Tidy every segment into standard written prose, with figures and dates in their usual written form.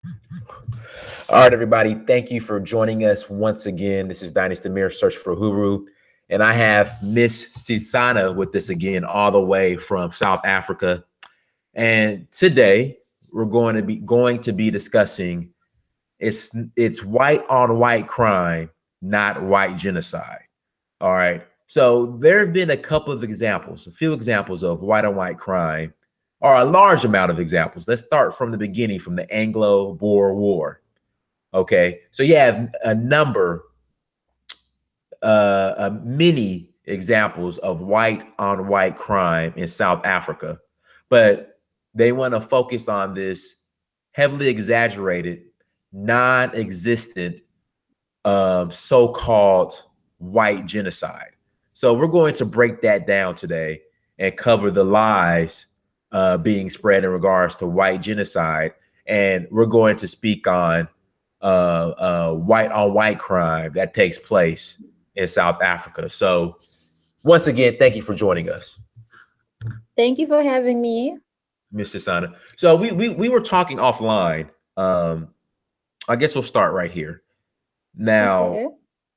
All right, everybody. Thank you for joining us once again. This is Dynasty Mirror Search for Huru. And I have Miss Sisana with us again, all the way from South Africa. And today we're going to be discussing it's white on white crime, not white genocide. All right. So there have been a few examples of white on white crime, or a large amount of examples. Let's start from the beginning, from the Anglo-Boer War. Okay, so you have a number, many examples of white on white crime in South Africa, but they want to focus on this heavily exaggerated, non-existent, so-called white genocide. So we're going to break that down today and cover the lies being spread in regards to white genocide, and we're going to speak on white on white crime that takes place in South Africa. So once again, thank you for joining us, Thank you for having me. Mr. Sana. So we were talking offline. Um, I guess we'll start right here. Now, Okay.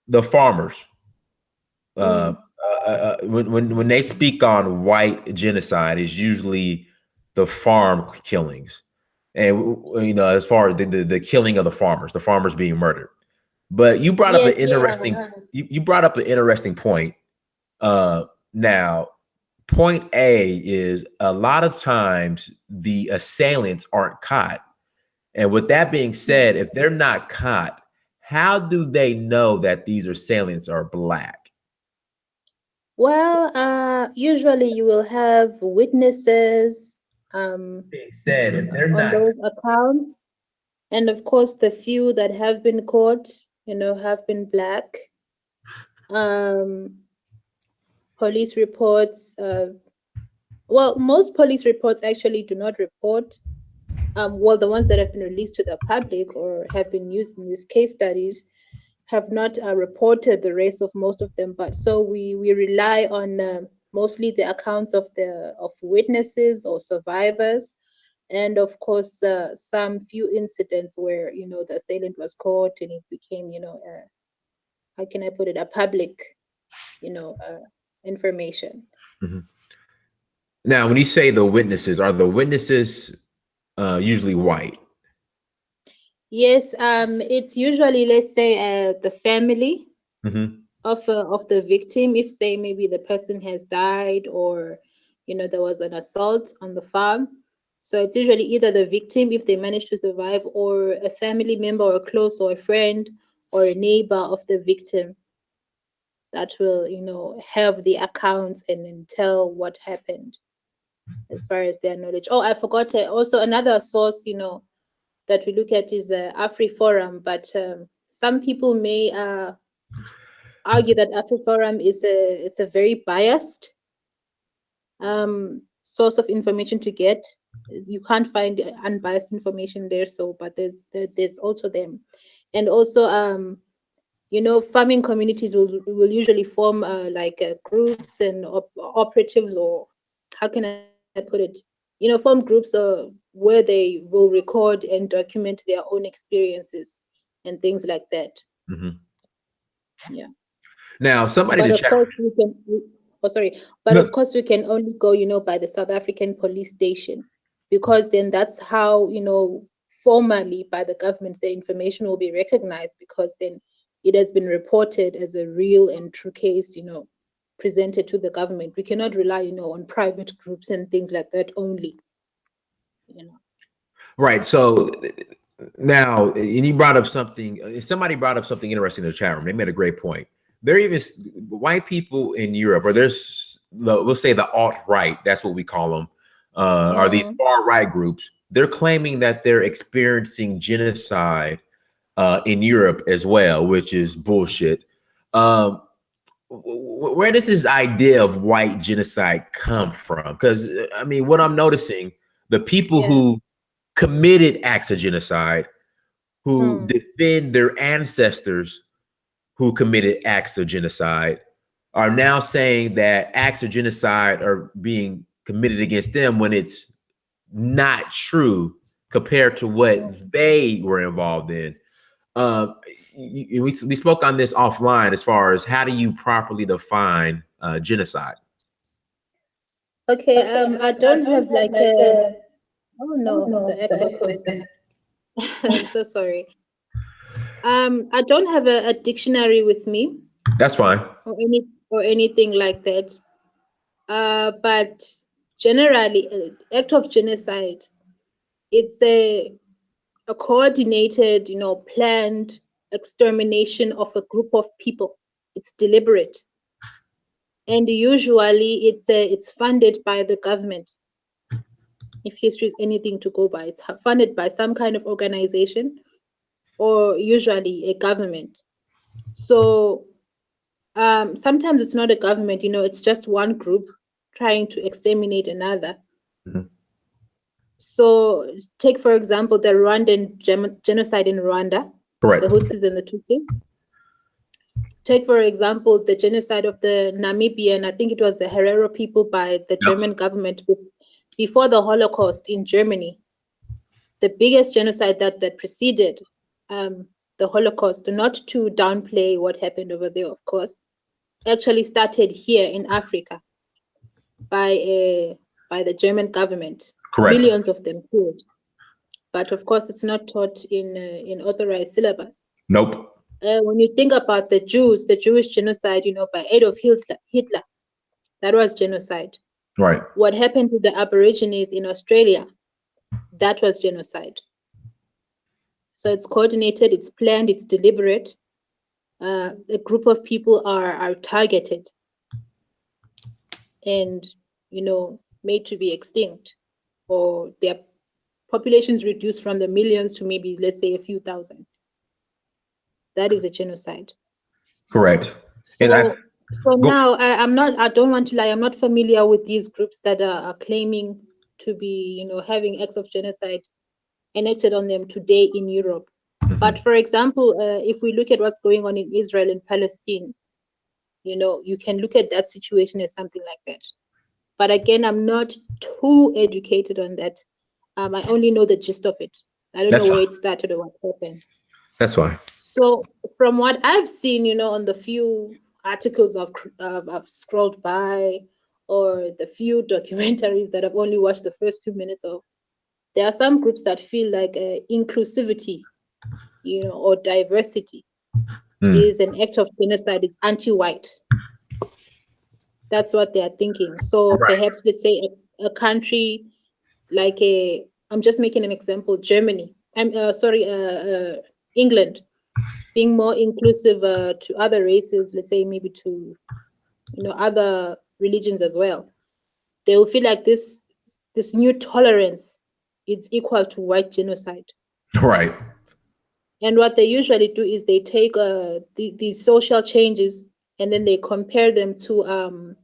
the farmers, uh, Mm. when they speak on white genocide, is usually the farm killings, and as far as the killing of the farmers being murdered. But you brought up an Yes, yeah. interesting you brought up an interesting point. Uh, Now, point A is a lot of times the assailants aren't caught. And with that being said, if they're not caught, how do they know that these assailants are black? Well, usually you will have witnesses um, Being said, if they're on not those accounts, and of course, the few that have been caught, have been black. Um, Police reports. Well, most police reports actually do not report. Well, the ones that have been released to the public or have been used in these case studies have not reported the race of most of them. But so we rely on mostly the accounts of witnesses or survivors, and of course some few incidents where the assailant was caught and it became how can I put it, a public information. Mhm. Now, when you say the witnesses, are the witnesses usually white? Yes, it's usually, let's say, the family Hmm. of the victim. If, say, maybe the person has died, or there was an assault on the farm, so it's usually either the victim, if they manage to survive, or a family member or a close or a friend or a neighbor of the victim that will have the accounts and then tell what happened as far as their knowledge. Oh, I forgot, also another source that we look at is AfriForum, but some people may argue that AfriForum is a very biased source of information to get. You can't find unbiased information there. So, but there's also them, and also farming communities will usually form like groups and operatives, or how can I put it? Form groups where they will record and document their own experiences and things like that. Hmm. Yeah. Now, somebody in But the of chat. course, oh, sorry. But No, of course, we can only go, by the South African police station, because then that's how, formally by the government, the information will be recognized, because then it has been reported as a real and true case, presented to the government. We cannot rely, on private groups and things like that only, you know. right. So now, and you brought up something. Somebody brought up something interesting in the chat room. They made a great point. There are even white people in Europe, or we'll say the alt right. That's what we call them. Are these Mm, far right groups? They're claiming that they're experiencing genocide in Europe as well, which is bullshit. Um, where does this idea of white genocide come from? Because I mean, what I'm noticing, the people yeah. who committed acts of genocide, who Mm, defend their ancestors who committed acts of genocide, are now saying that acts of genocide are being committed against them when it's not true. compared to what they were involved in. We spoke on this offline as far as how do you properly define genocide? Okay, I don't have like a, oh no, the echo is back. I'm so sorry. I don't have a dictionary with me. That's fine. Or anything like that. But generally, act of genocide, it's a coordinated, planned extermination of a group of people. It's deliberate, and usually it's funded by the government. If history is anything to go by, it's funded by some kind of organization or usually a government. So sometimes it's not a government, it's just one group trying to exterminate another. Mhm. So take, for example, the Rwandan genocide in Rwanda, Correct. the Hutsis and the Tutsis. Take, for example, the genocide of the Namibian, I think it was the Herero people by the German government before the Holocaust in Germany. The biggest genocide that preceded the Holocaust, not to downplay what happened over there, of course, actually started here in Africa by the German government. Correct. Millions of them killed. But of course, it's not taught in authorized syllabus. Nope. When you think about the Jews, the Jewish genocide, by Adolf Hitler, that was genocide. Right. What happened to the Aborigines in Australia, that was genocide. So it's coordinated, it's planned, it's deliberate. A group of people are targeted and, made to be extinct, or their populations reduced from the millions to maybe, let's say, a few thousand. That is a genocide. Correct. So, now I don't want to lie, I'm not familiar with these groups that are claiming to be, having acts of genocide enacted on them today in Europe. Mm-hmm. But for example, if we look at what's going on in Israel and Palestine, you can look at that situation as something like that. But again, I'm not too educated on that. I only know the gist of it. I don't know where it started or what happened. That's fine. So from what I've seen, on the few articles I've scrolled by, or the few documentaries that I've only watched the first 2 minutes of, there are some groups that feel like inclusivity, or diversity is an act of genocide. It's anti-white. That's what they are thinking. So perhaps, let's say a country like I'm just making an example, Germany. England, being more inclusive to other races, let's say maybe to, other religions as well. They will feel like this new tolerance is equal to white genocide. Right. And what they usually do is they take these social changes and then they compare them to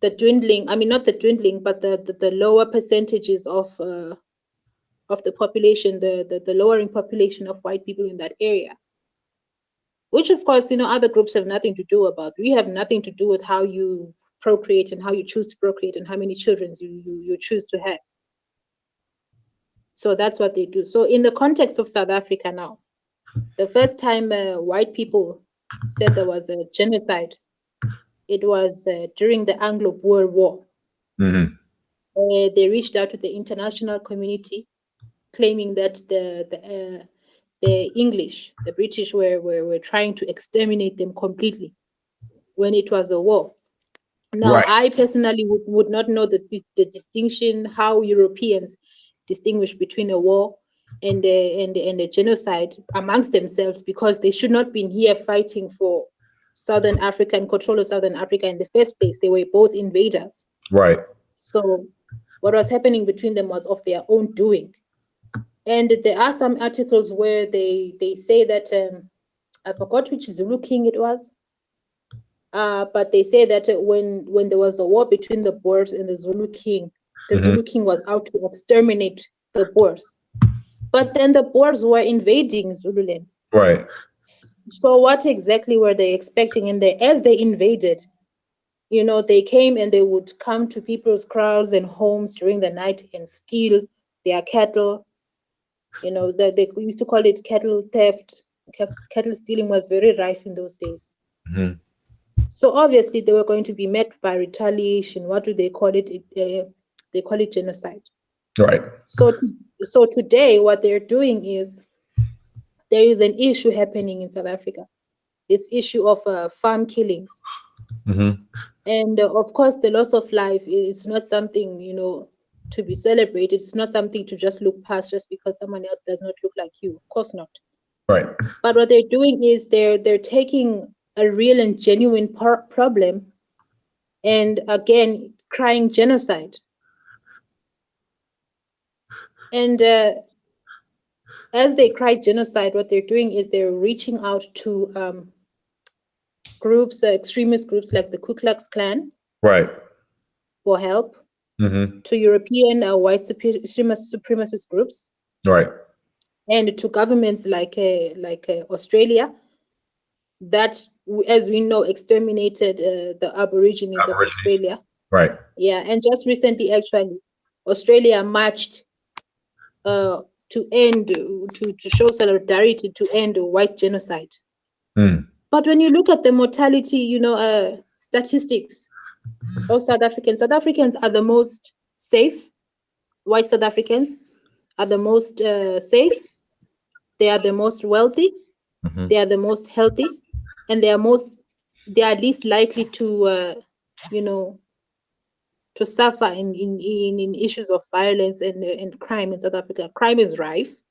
the dwindling, not the dwindling, but the lower percentages of the population, the lowering population of white people in that area. Which, of course, other groups have nothing to do about. We have nothing to do with how you procreate and how you choose to procreate and how many children you choose to have. So that's what they do. So in the context of South Africa now, the first time white people said there was a genocide, it was during the Anglo-Boer War. Mm-hmm. They reached out to the international community, claiming that the English, the British, were trying to exterminate them completely when it was a war. Now, I personally would not know the distinction, how Europeans distinguish between a war and a genocide amongst themselves, because they should not be here fighting for Southern Africa and control of Southern Africa in the first place. They were both invaders. Right. So what was happening between them was of their own doing. And there are some articles where they say that, I forgot which Zulu king it was, but they say that when there was a war between the Boers and the Zulu king, the Zulu king was out to exterminate the Boers. But then the Boers were invading Zululand. Right. So what exactly were they expecting? And as they invaded, they came and they would come to people's kraals and homes during the night and steal their cattle. You know, that they used to call it cattle theft. Cattle stealing was very rife in those days. Mm-hmm. So obviously they were going to be met by retaliation. What do they call it? They call it genocide. Right. So today what they're doing is there is an issue happening in South Africa. This issue of farm killings. Mm-hmm. And of course, the loss of life is not something, to be celebrated. It's not something to just look past just because someone else does not look like you. Of course not. Right. But what they're doing is they're taking a real and genuine problem and again crying genocide. And as they cry genocide, what they're doing is they're reaching out to groups, extremist groups like the Ku Klux Klan, Right. for help, Mm-hmm. to European white supremacist groups, Right. and to governments like Australia that, as we know, exterminated the Aborigines of Aborigines. Australia. Right. Yeah, and just recently, actually, Australia marched to end, to show solidarity to end white genocide. Mm. But when you look at the mortality, statistics of South Africans are the most safe. White South Africans are the most safe. They are the most wealthy. Mm-hmm. They are the most healthy, and they are least likely to, to suffer in issues of violence and crime in South Africa. Crime is rife,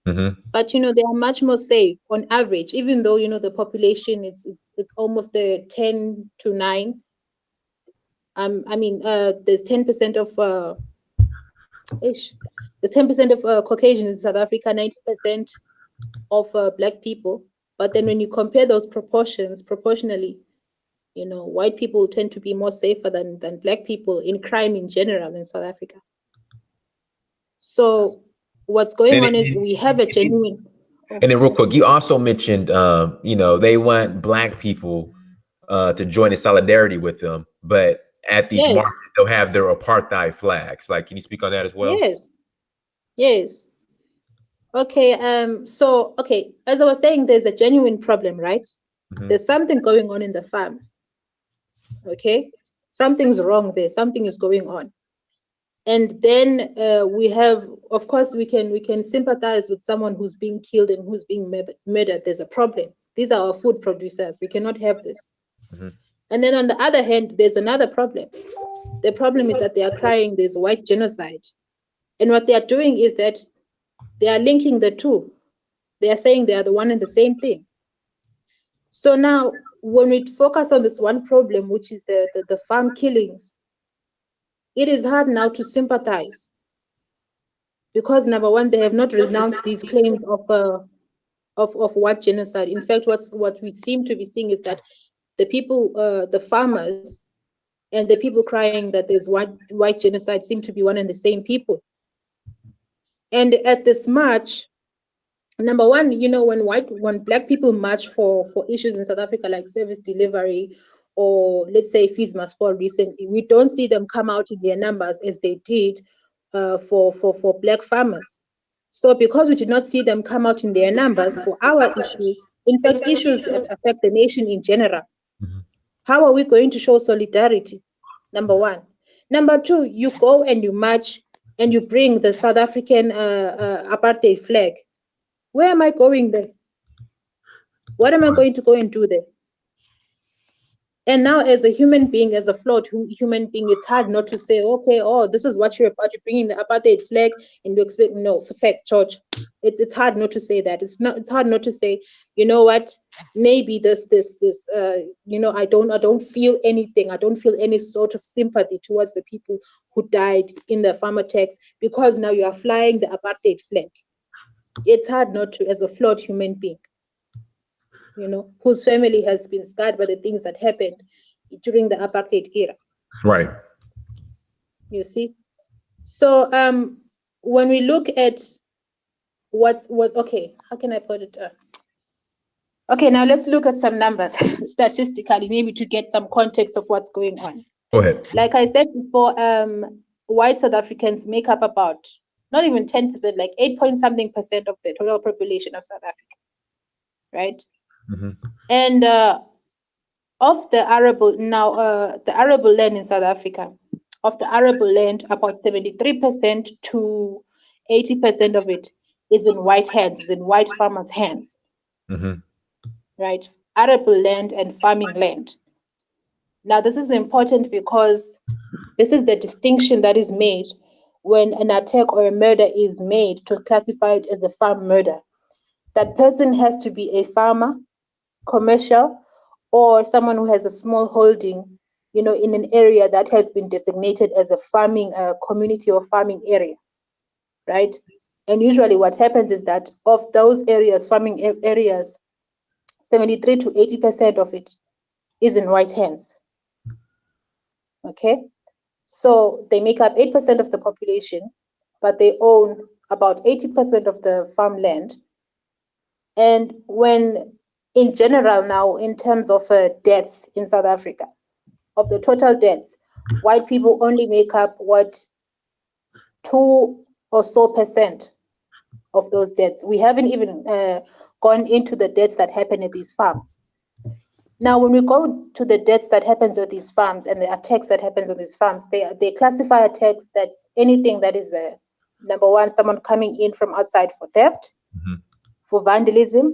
Mm-hmm. but they are much more safe on average. Even though the population it's almost 10 to 9. There's 10% of there's 10% of Caucasians in South Africa, 90% of Black people. But then when you compare those proportionally, white people tend to be more safer than Black people in crime in general in South Africa. So what's going on is we have a genuine. And then real quick, you also mentioned, they want Black people to join in solidarity with them, but at these Yes. marches, they'll have their apartheid flags. Like, can you speak on that as well? Yes. Okay. Okay, as I was saying, there's a genuine problem, right? Mm-hmm. There's something going on in the farms. Okay, something's wrong there. Something is going on. And then we have, of course, we can sympathize with someone who's being killed and who's being murdered. There's a problem. These are our food producers. We cannot have this. Mm-hmm. And then on the other hand, there's another problem. The problem is that they are crying there's white genocide. And what they are doing is that they are linking the two. They are saying they are the one and the same thing. So now, when we focus on this one problem, which is the farm killings, it is hard now to sympathize because, number one, they have not renounced these claims of white genocide. In fact, what we seem to be seeing is that the people, the farmers, and the people crying that there's white genocide seem to be one and the same people. And at this march, number one, when Black people march for issues in South Africa like service delivery, or let's say fees must fall recently, we don't see them come out in their numbers as they did for Black farmers. So because we did not see them come out in their numbers for our issues, in fact, issues that affect the nation in general, Mm-hmm. how are we going to show solidarity? Number one. Number two, you go and you march and you bring the South African apartheid flag. Where am I going there? What am I going to go and do there? And now, as a human being, as a flawed human being, it's hard not to say, okay, this is what you're about. You're bringing the apartheid flag, and you expect for sake, George. It's hard not to say that. It's hard not to say, you know what? Maybe this. I don't feel anything. I don't feel any sort of sympathy towards the people who died in the farm attacks because now you are flying the apartheid flag. It's hard not to, as a flawed human being, whose family has been scarred by the things that happened during the apartheid era. Right. You see? So when we look at okay, how can I put it? Okay, now let's look at some numbers statistically, maybe to get some context of what's going on. Go ahead. Like I said before, white South Africans make up about not even 10%, like 8 point something percent of the total population of South Africa, right? And of the arable the arable land in South Africa, of the arable land, about 73% to 80% of it is in white hands, is in white farmers' hands, right? Arable land and farming land. Now, this is important because this is the distinction that is made when an attack or a murder is made to classify it as a farm murder. That person has to be a farmer, commercial, or someone who has a small holding, in an area that has been designated as a farming community or farming area, right? And usually what happens is that of those areas, farming areas, 73 to 80% of it is in white hands. Okay, so they make up 8% of the population, but they own about 80% of the farmland. And when, in general now, in terms of deaths in South Africa, of the total deaths, white people only make up 2 or so percent of those deaths. We haven't even gone into the deaths that happen at these farms. Now, when we go to the deaths that happens at these farms and the attacks that happens on these farms, they classify attacks that's anything that is number one, someone coming in from outside for theft, for vandalism,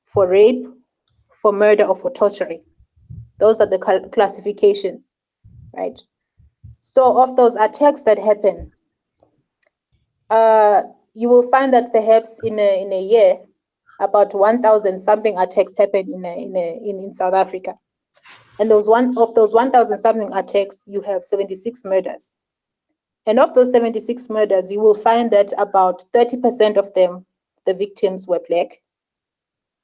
for rape, for murder, or for torturing. Those are the classifications, right? So of those attacks that happen, you will find that perhaps in a year, about 1,000 something attacks happen in South Africa. And those 1,000 something attacks, you have 76 murders. And of those 76 murders, you will find that about 30% of them, the victims were Black,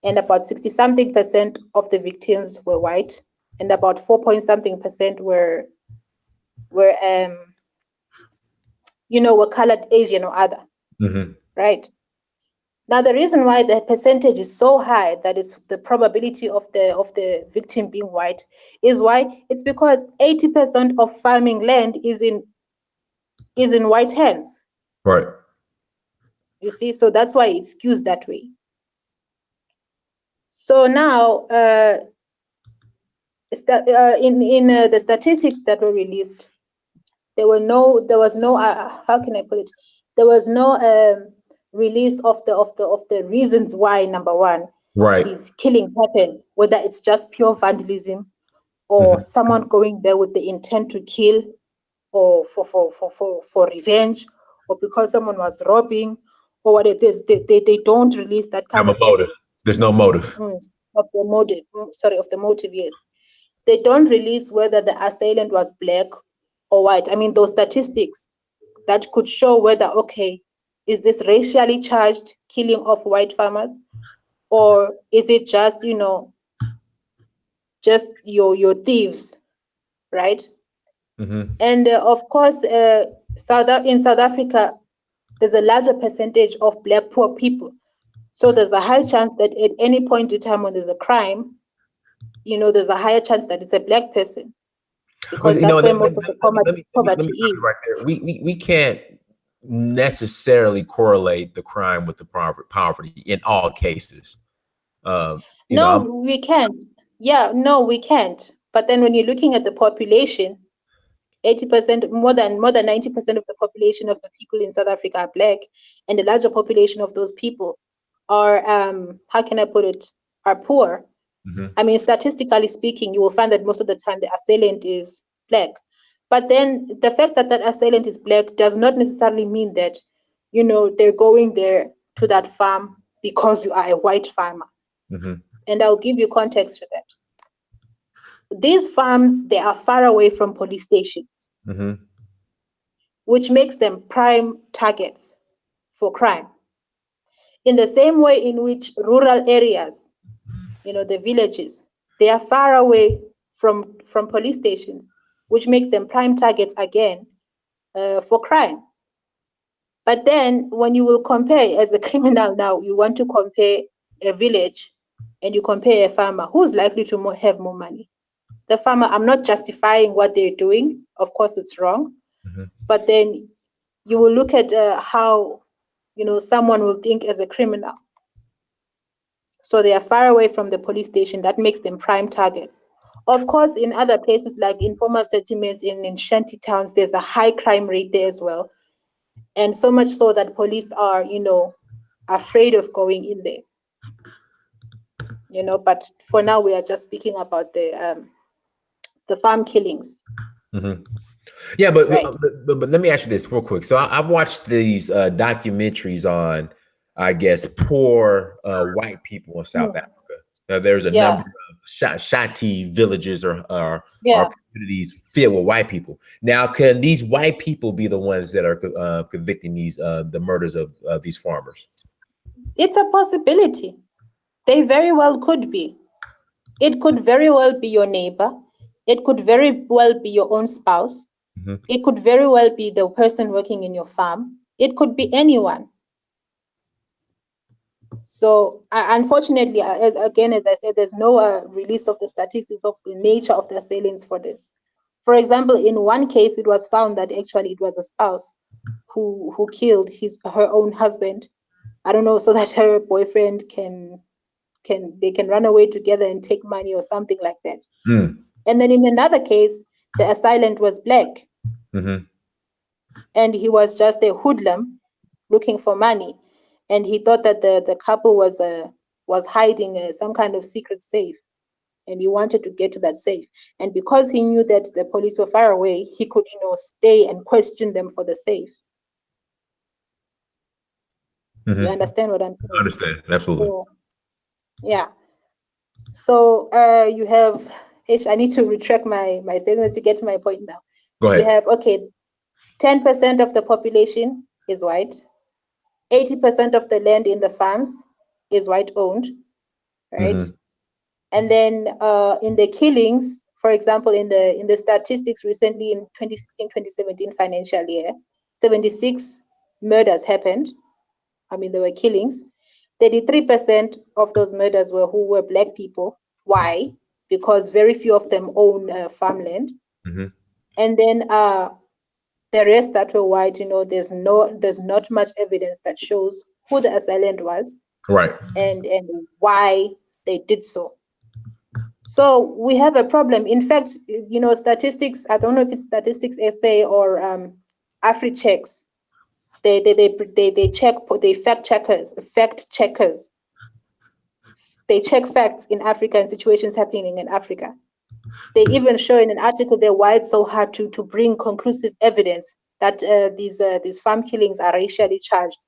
and about 60 something percent of the victims were white, and about 4 point something percent were colored, Asian, or other. Right. Now, the reason why the percentage is so high, that it's the probability of the victim being white, is why it's because 80% of farming land is in white hands. Right. You see, so that's why it skews that way. So now, in the statistics that were released, there was no how can I put it? There was no release of the reasons why, number one, right, these killings happen, whether it's just pure vandalism or someone going there with the intent to kill, or for revenge, or because someone was robbing, or what it is. They don't release that kind of motive. evidence. There's no motive of the motive. Of the motive, yes. They don't release whether the assailant was Black or white. I mean, those statistics that could show whether, okay, is this racially charged killing of white farmers, or is it just, just your thieves, right? And of course, in South Africa, there's a larger percentage of Black poor people. So there's a high chance that at any point in time when there's a crime, there's a higher chance that it's a Black person, because that's where most of the poverty is. Right there. We can't necessarily correlate the crime with the poverty in all cases. We can't. Yeah, no, we can't. But then when you're looking at the population, 80%, more than 90% of the population of the people in South Africa are Black, and the larger population of those people are, how can I put it, are poor. I mean, statistically speaking, you will find that most of the time the assailant is Black. But then the fact that that assailant is Black does not necessarily mean that, they're going there to that farm because you are a white farmer. And I'll give you context for that. These farms, they are far away from police stations, which makes them prime targets for crime. In the same way in which rural areas, the villages, they are far away from police stations, which makes them prime targets again for crime. But then when you will compare, as a criminal now, you want to compare a village and you compare a farmer, who's likely to have more money? The farmer. I'm not justifying what they're doing. Of course, it's wrong. But then you will look at how, someone will think as a criminal. So they are far away from the police station. That makes them prime targets. Of course, in other places like informal settlements in shanty towns, there's a high crime rate there as well. And so much so that police are, afraid of going in there. But for now, we are just speaking about the farm killings. Mm-hmm. Yeah, but, right. but let me ask you this real quick. So I've watched these documentaries on, I guess, poor white people in South Africa. There's a number of shanty villages or communities filled with white people. Now, can these white people be the ones that are convicting these the murders of these farmers? It's a possibility. They very well could be. It could very well be your neighbor. It could very well be your own spouse. Mm-hmm. It could very well be the person working in your farm. It could be anyone. So unfortunately, as I said, there's no release of the statistics of the nature of the assailants for this. For example, in one case, it was found that actually it was a spouse who killed her own husband. I don't know, so that her boyfriend can run away together and take money or something like that. Mm. And then in another case, the assailant was black. Mm-hmm. And he was just a hoodlum looking for money. And he thought that the couple was hiding some kind of secret safe. And he wanted to get to that safe. And because he knew that the police were far away, he could, stay and question them for the safe. Mm-hmm. You understand what I'm saying? I understand, absolutely. So, yeah. So you have, I need to retract my statement to get to my point now. Go ahead. You have, 10% of the population is white. 80% of the land in the farms is white owned, right? Mm-hmm. And then in the killings, for example, in the statistics recently in 2016-2017 financial year, 76 murders happened. I mean, there were killings. 33% of those murders were black people. Why? Because very few of them own farmland. Mm-hmm. And then the rest that were white, there's not much evidence that shows who the assailant was, right, and why they did so. So we have a problem. In fact, statistics, I don't know if it's Statistics SA or AfriChecks. They check, they fact checkers. They check facts in Africa and situations happening in Africa. They even show in an article there why it's so hard to bring conclusive evidence that these farm killings are racially charged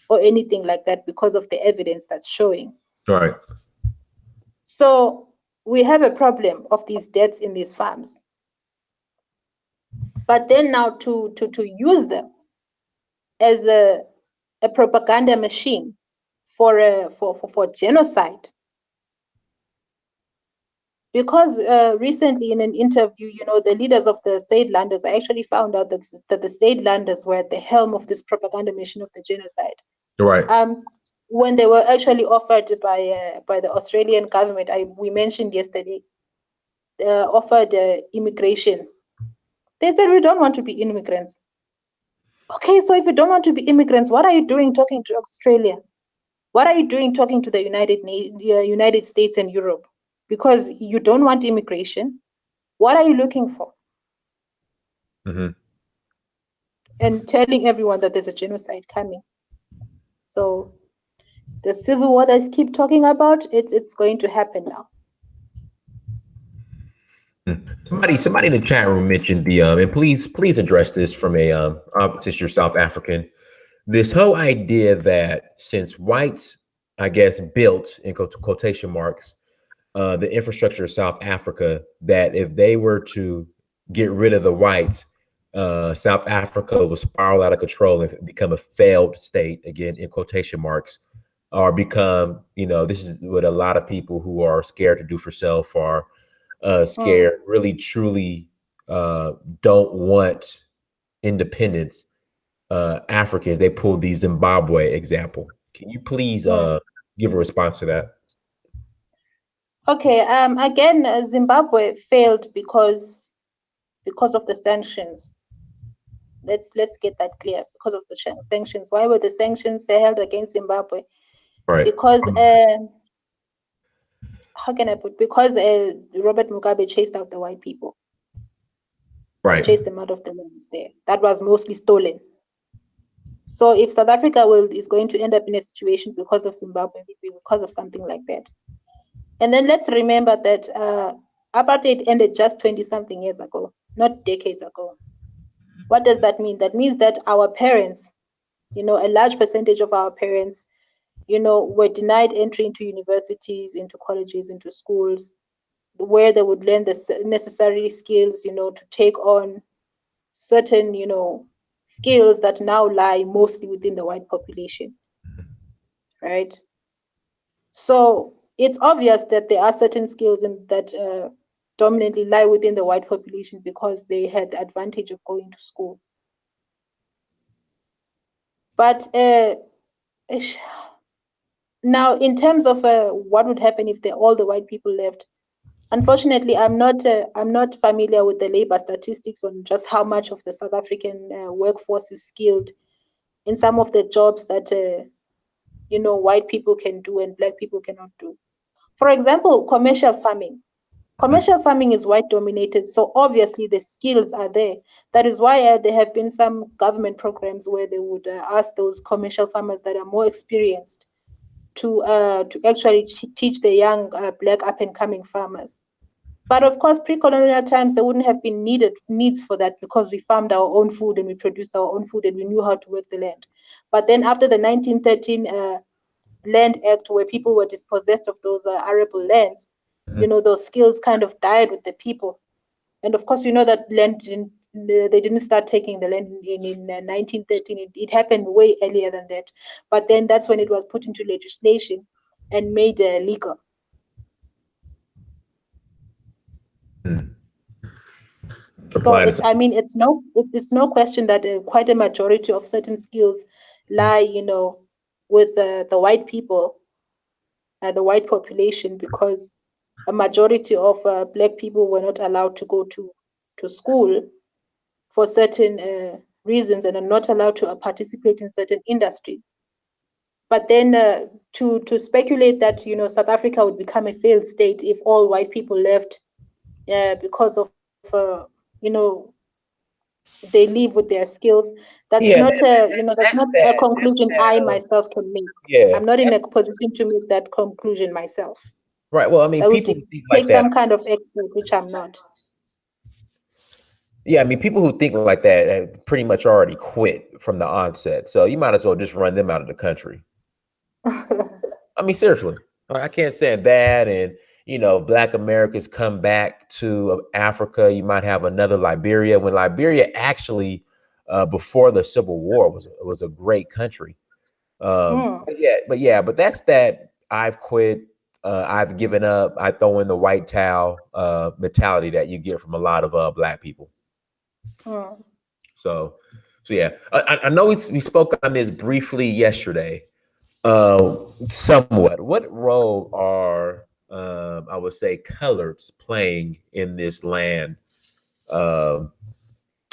or anything like that because of the evidence that's showing. Right. So we have a problem of these deaths in these farms. But then now to use them as a propaganda machine for genocide. Because recently in an interview, the leaders of the Landers, I actually found out that the Landers were at the helm of this propaganda mission of the genocide. Right. When they were actually offered by the Australian government, we mentioned yesterday, offered immigration. They said, we don't want to be immigrants. Okay, so if you don't want to be immigrants, what are you doing talking to Australia? What are you doing talking to the United States and Europe? Because you don't want immigration. What are you looking for? Mm-hmm. And telling everyone that there's a genocide coming. So the civil war that I keep talking about, it's going to happen now. Somebody in the chat room mentioned the and please address this from a since you're South African. This whole idea that since whites, I guess, built in quotation marks the infrastructure of South Africa, that if they were to get rid of the whites, South Africa will spiral out of control and become a failed state, again in quotation marks, or become, this is what a lot of people who are scared to do for self are scared, really truly don't want independence. Africans, they pull the Zimbabwe example. Can you please give a response to that? Okay, again, Zimbabwe failed because of the sanctions. Let's get that clear. Because of the sanctions. Why were the sanctions held against Zimbabwe? Right. Because how can I put? Because Robert Mugabe chased out the white people. Right. Chased them out of the land there. That was mostly stolen. So if South Africa is going to end up in a situation because of Zimbabwe, because of something like that. And then let's remember that apartheid ended just 20-something years ago, not decades ago. What does that mean? That means that our parents, a large percentage of our parents, were denied entry into universities, into colleges, into schools, where they would learn the necessary skills, to take on certain, skills that now lie mostly within the white population, right? So it's obvious that there are certain skills that dominantly lie within the white population because they had the advantage of going to school. But now, in terms of what would happen if all the white people left, unfortunately, I'm not familiar with the labor statistics on just how much of the South African workforce is skilled in some of the jobs that white people can do and black people cannot do. For example, commercial farming. Commercial farming is white dominated, so obviously the skills are there. That is why there have been some government programs where they would ask those commercial farmers that are more experienced to actually teach the young black up and coming farmers. But of course, pre-colonial times, there wouldn't have been needs for that because we farmed our own food and we produced our own food and we knew how to work the land. But then after the 1913 Land Act, where people were dispossessed of those arable lands, those skills kind of died with the people. And of course, that they didn't start taking the land in 1913. It happened way earlier than that. But then that's when it was put into legislation and made legal. So it's no question that quite a majority of certain skills lie, with the white people, the white population, because a majority of black people were not allowed to go to school for certain reasons and are not allowed to participate in certain industries. But then to speculate that South Africa would become a failed state if all white people left because of they leave with their skills. That's not a conclusion I myself can make. Yeah. I'm not in a position to make that conclusion myself. Right. Well, I mean, people who think like that, some kind of expert, which I'm not. Yeah, I mean, people who think like that have pretty much already quit from the onset. So you might as well just run them out of the country. I mean, seriously, I can't stand that. And Black Americans come back to Africa. You might have another Liberia, when Liberia actually, before the Civil War, was a great country. But that's that. I've quit. I've given up. I throw in the white towel mentality that you get from a lot of Black people. So yeah, I know we spoke on this briefly yesterday. Somewhat. What role are I would say colors playing in this land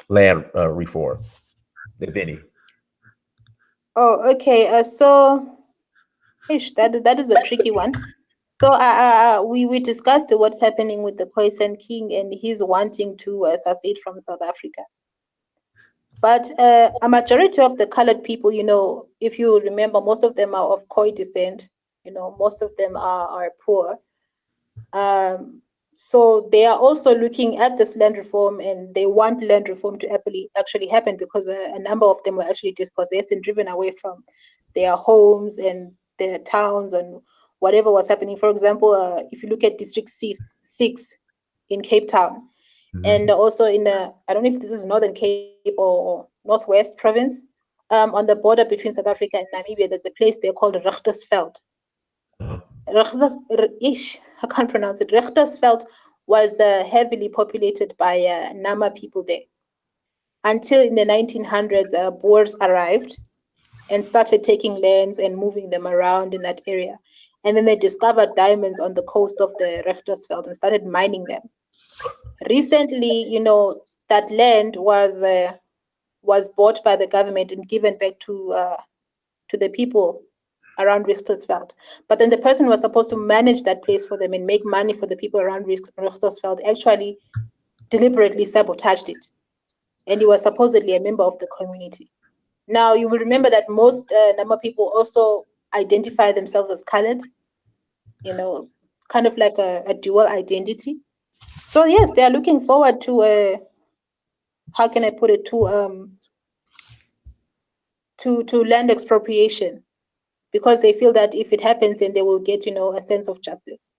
reform, if any? Oh, okay. So, that is a tricky one. So, we discussed what's happening with the Khoisan King and he's wanting to secede from South Africa. But a majority of the colored people, if you remember, most of them are of Khoi descent. Most of them are poor. So they are also looking at this land reform, and they want land reform to actually happen because a number of them were actually dispossessed and driven away from their homes and their towns and whatever was happening. For example, if you look at District 6 in Cape Town, and also in I don't know if this is Northern Cape or Northwest Province, on the border between South Africa and Namibia, there's a place there called Richtersveld. I can't pronounce it. Richtersveld was heavily populated by Nama people there. Until in the 1900s, Boers arrived and started taking lands and moving them around in that area. And then they discovered diamonds on the coast of the Richtersveld and started mining them. Recently, that land was was bought by the government and given back to the people around Richtersveld. But then the person was supposed to manage that place for them and make money for the people around Richtersveld actually deliberately sabotaged it. And he was supposedly a member of the community. Now, you will remember that most Nama people also identify themselves as colored, kind of like a dual identity. So yes, they are looking forward to how can I put it, to land expropriation, because they feel that if it happens, then they will get, a sense of justice.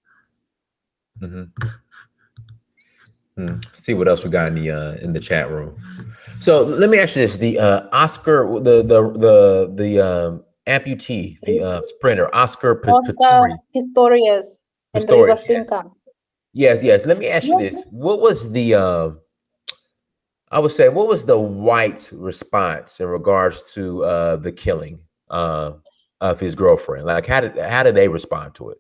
See what else we got in the chat room. So let me ask you this: the Oscar, the amputee, the sprinter, Oscar Pistorius and Reeva Steenkamp. Yes. Let me ask you this: what was the I would say, what was the white response in regards to the killing of his girlfriend? Like, how did they respond to it?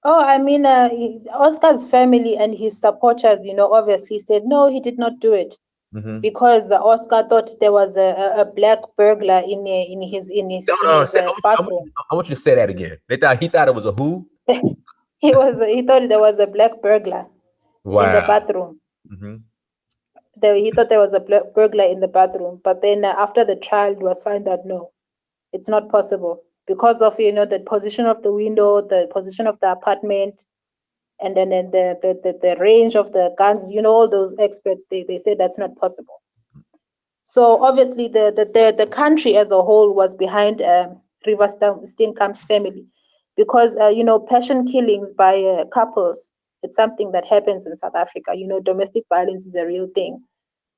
Oh, I mean, Oscar's family and his supporters, obviously said no, he did not do it, because Oscar thought there was a black burglar in his bathroom. I want you to say that again. He thought it was a who? He thought there was a black burglar in the bathroom. He thought there was a burglar in the bathroom, but then after the trial, it was found that no, it's not possible because of the position of the window, the position of the apartment, and then the range of the guns. All those experts, they said that's not possible. So obviously the country as a whole was behind Reeva Steenkamp's family, because passion killings by couples, it's something that happens in South Africa. Domestic violence is a real thing.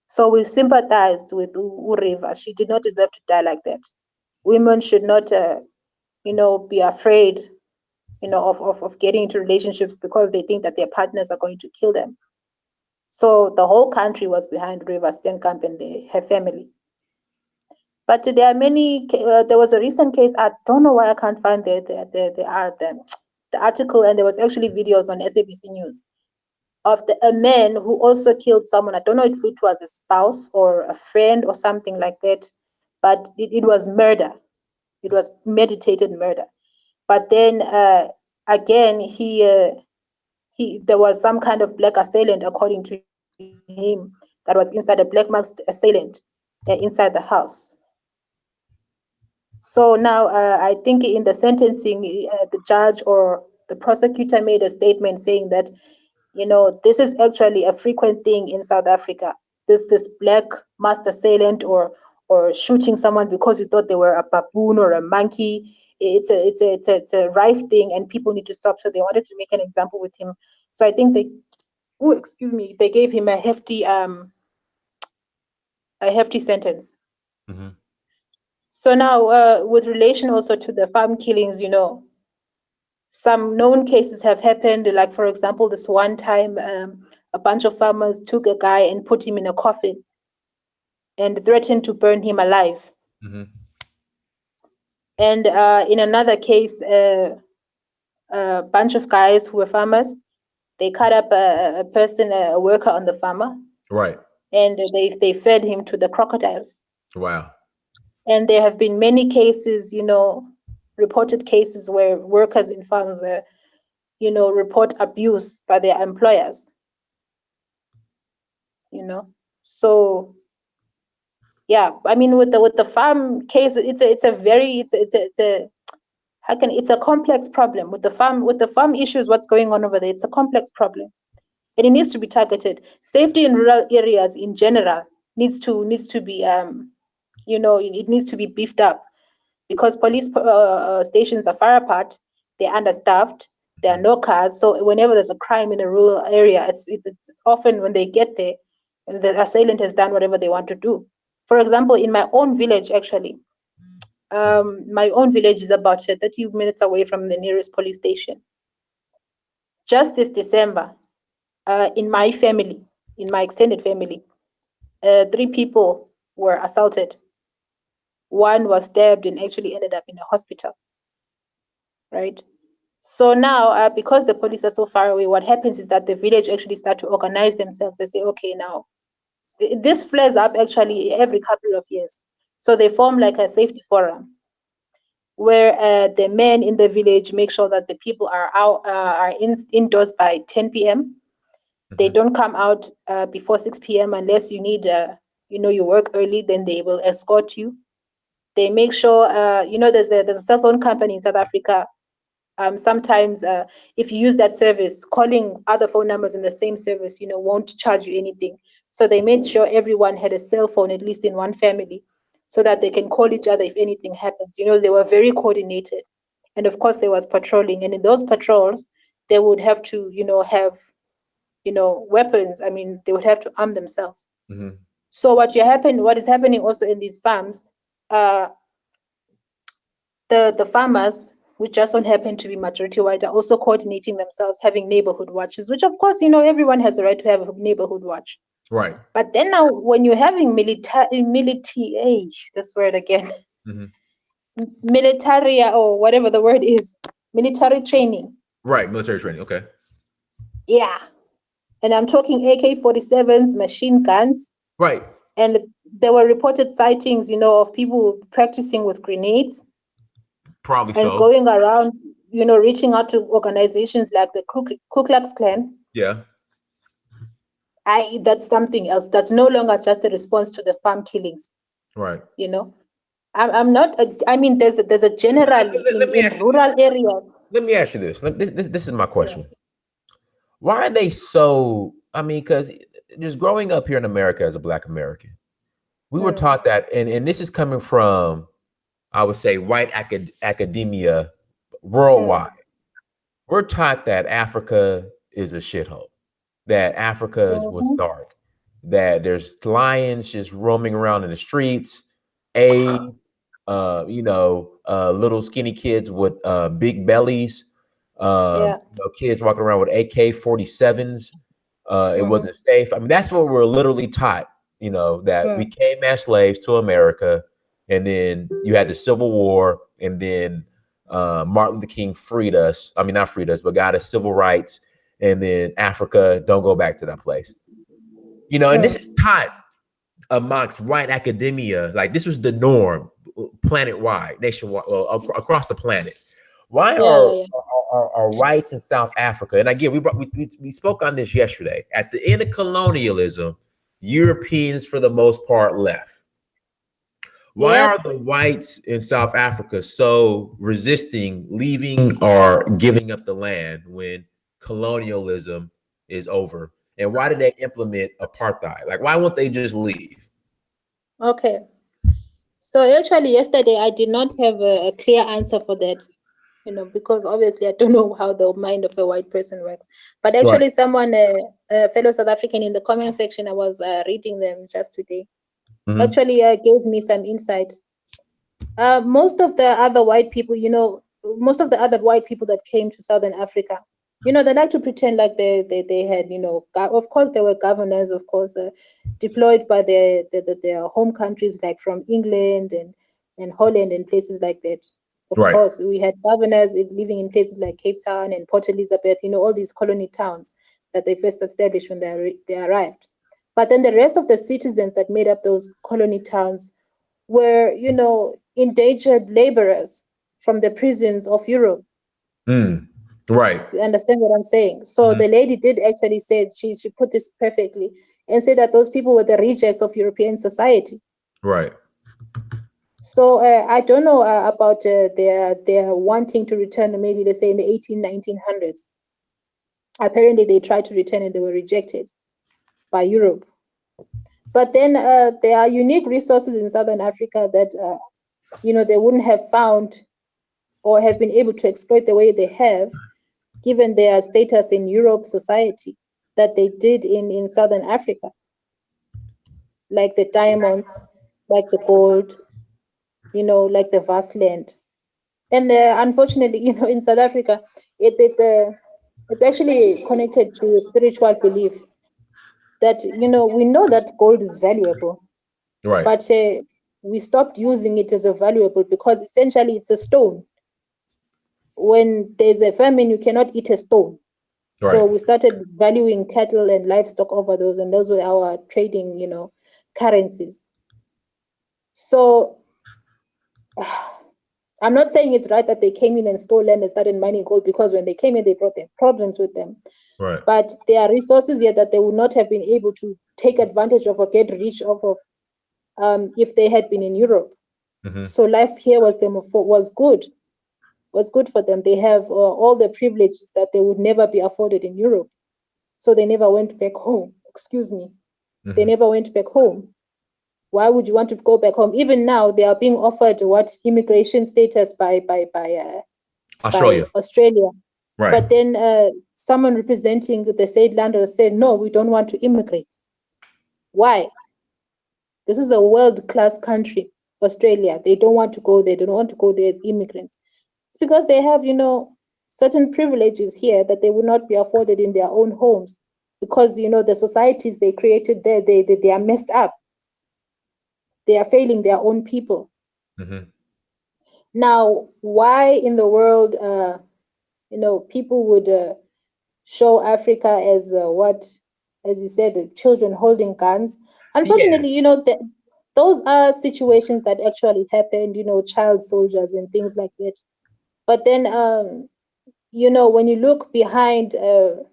So we sympathized with Reeva. She did not deserve to die like that. Women should not be afraid of getting into relationships because they think that their partners are going to kill them. So the whole country was behind Reeva Steenkamp and her family. But there are many. There was a recent case. I don't know why I can't find the article, and there was actually videos on SABC News of a man who also killed someone. I don't know if it was a spouse or a friend or something like that, but it was murder. It was meditated murder. But then again, there was some kind of black assailant, according to him, that was inside a black masked assailant inside the house. So now I think in the sentencing, the judge or the prosecutor made a statement saying that, this is actually a frequent thing in South Africa. This black masked assailant or shooting someone because you thought they were a baboon or a monkey. It's a rife thing, and people need to stop. So they wanted to make an example with him. So I think they gave him a hefty sentence. So now, with relation also to the farm killings, some known cases have happened. Like, for example, this one time, a bunch of farmers took a guy and put him in a coffin and threatened to burn him alive. And in another case, a bunch of guys who were farmers, they cut up a person, a worker on the farmer. Right. And they fed him to the crocodiles. Wow. And there have been many cases, reported cases where workers in farms, report abuse by their employers. So yeah, I mean, with the farm case, it's a complex problem with the farm issues. What's going on over there? It's a complex problem, and it needs to be targeted. Safety in rural areas in general needs to be it needs to be beefed up, because police stations are far apart, they're understaffed, there are no cars. So whenever there's a crime in a rural area, it's often when they get there, the assailant has done whatever they want to do. For example, in my own village, actually, my own village is about 30 minutes away from the nearest police station. Just this December, in my family, in my extended family, 3 people were assaulted. One was stabbed and actually ended up in a hospital. Right? So now, because the police are so far away, what happens is that the village actually start to organize themselves. They say, okay, now This flares up actually every couple of years. So they form like a safety forum where the men in the village make sure that the people are out, indoors by 10 p.m. They don't come out before 6 p.m. unless you need, you work early, then they will escort you. They make sure, there's a cell phone company in South Africa. Sometimes if you use that service, calling other phone numbers in the same service, won't charge you anything. So they made sure everyone had a cell phone, at least in one family, so that they can call each other if anything happens. They were very coordinated. And of course, there was patrolling. And in those patrols, they would have to, have, weapons. I mean, they would have to arm themselves. Mm-hmm. So what is happening also in these farms, the farmers, which just don't happen to be majority white, are also coordinating themselves, having neighborhood watches, which of course, everyone has a right to have a neighborhood watch. Right. But then now when you're having this word again, military or whatever the word is, military training. Right, military training, okay. Yeah. And I'm talking AK-47s, machine guns. Right. And there were reported sightings, of people practicing with grenades. Probably and so. going around, reaching out to organizations like the Ku Klux Klan. Yeah. That's something else. That's no longer just a response to the farm killings. Right. I'm not. I mean, there's a generally in rural areas. Let me ask you this. This is my question. Yeah. Why are they so? I mean, because just growing up here in America as a Black American, we were taught that, and this is coming from, I would say, white academia worldwide. We're taught that Africa is a shithole, that Africa was dark, that there's lions just roaming around in the streets, little skinny kids with big bellies, kids walking around with AK-47s. It wasn't safe. I mean, that's what we're literally taught, that we came as slaves to America, and then you had the Civil War, and then Martin Luther King freed us. I mean, not freed us, but got us civil rights. And then Africa, don't go back to that place. And this is taught amongst white academia. Like, this was the norm, planet-wide, nationwide, across the planet. Why are whites in South Africa? And again, we spoke on this yesterday. At the end of colonialism, Europeans, for the most part, left. Why are the whites in South Africa so resisting leaving or giving up the land when colonialism is over? And why did they implement apartheid? Like, why won't they just leave? Okay. So actually yesterday I did not have a clear answer for that, because obviously I don't know how the mind of a white person works. But actually someone, a fellow South African in the comment section, I was reading them just today, actually gave me some insight. Most of the other white people, that came to Southern Africa, they like to pretend like they had, of course there were governors, of course, deployed by their home countries, like from England and Holland and places like that. Of course, we had governors living in places like Cape Town and Port Elizabeth, all these colony towns that they first established when they arrived. But then the rest of the citizens that made up those colony towns were, endangered laborers from the prisons of Europe. Right. You understand what I'm saying? So the lady did actually say, she put this perfectly, and said that those people were the rejects of European society. Right. So I don't know about their wanting to return, maybe let's say in the 1900s. Apparently they tried to return and they were rejected by Europe. But then there are unique resources in Southern Africa that, they wouldn't have found or have been able to exploit the way they have, given their status in Europe society, that they did in Southern Africa, like the diamonds, like the gold, like the vast land. And unfortunately, in South Africa, it's actually connected to spiritual belief that, we know that gold is valuable, right? But we stopped using it as a valuable because essentially it's a stone. When there's a famine, you cannot eat a stone. So Right. we started valuing cattle and livestock over those, and those were our trading, currencies. So I'm not saying it's right that they came in and stole land and started mining gold, because when they came in, they brought their problems with them. Right. But there are resources here that they would not have been able to take advantage of or get rich off of if they had been in Europe. Mm-hmm. So life here was good for them. They have all the privileges that they would never be afforded in Europe. So they never went back home. Excuse me. They Mm-hmm. never went back home. Why would you want to go back home? Even now, they are being offered what immigration status by Australia. Australia. Right. But then someone representing the said landlord said, no, we don't want to immigrate. Why? This is a world-class country, Australia. They don't want to go there. They don't want to go there as immigrants. It's because they have, certain privileges here that they would not be afforded in their own homes, because, the societies they created there, they are messed up. They are failing their own people. Mm-hmm. Now, why in the world, people would show Africa as what, as you said, children holding guns. Yeah. Unfortunately, those are situations that actually happened, child soldiers and things like that. But then, when you look behind the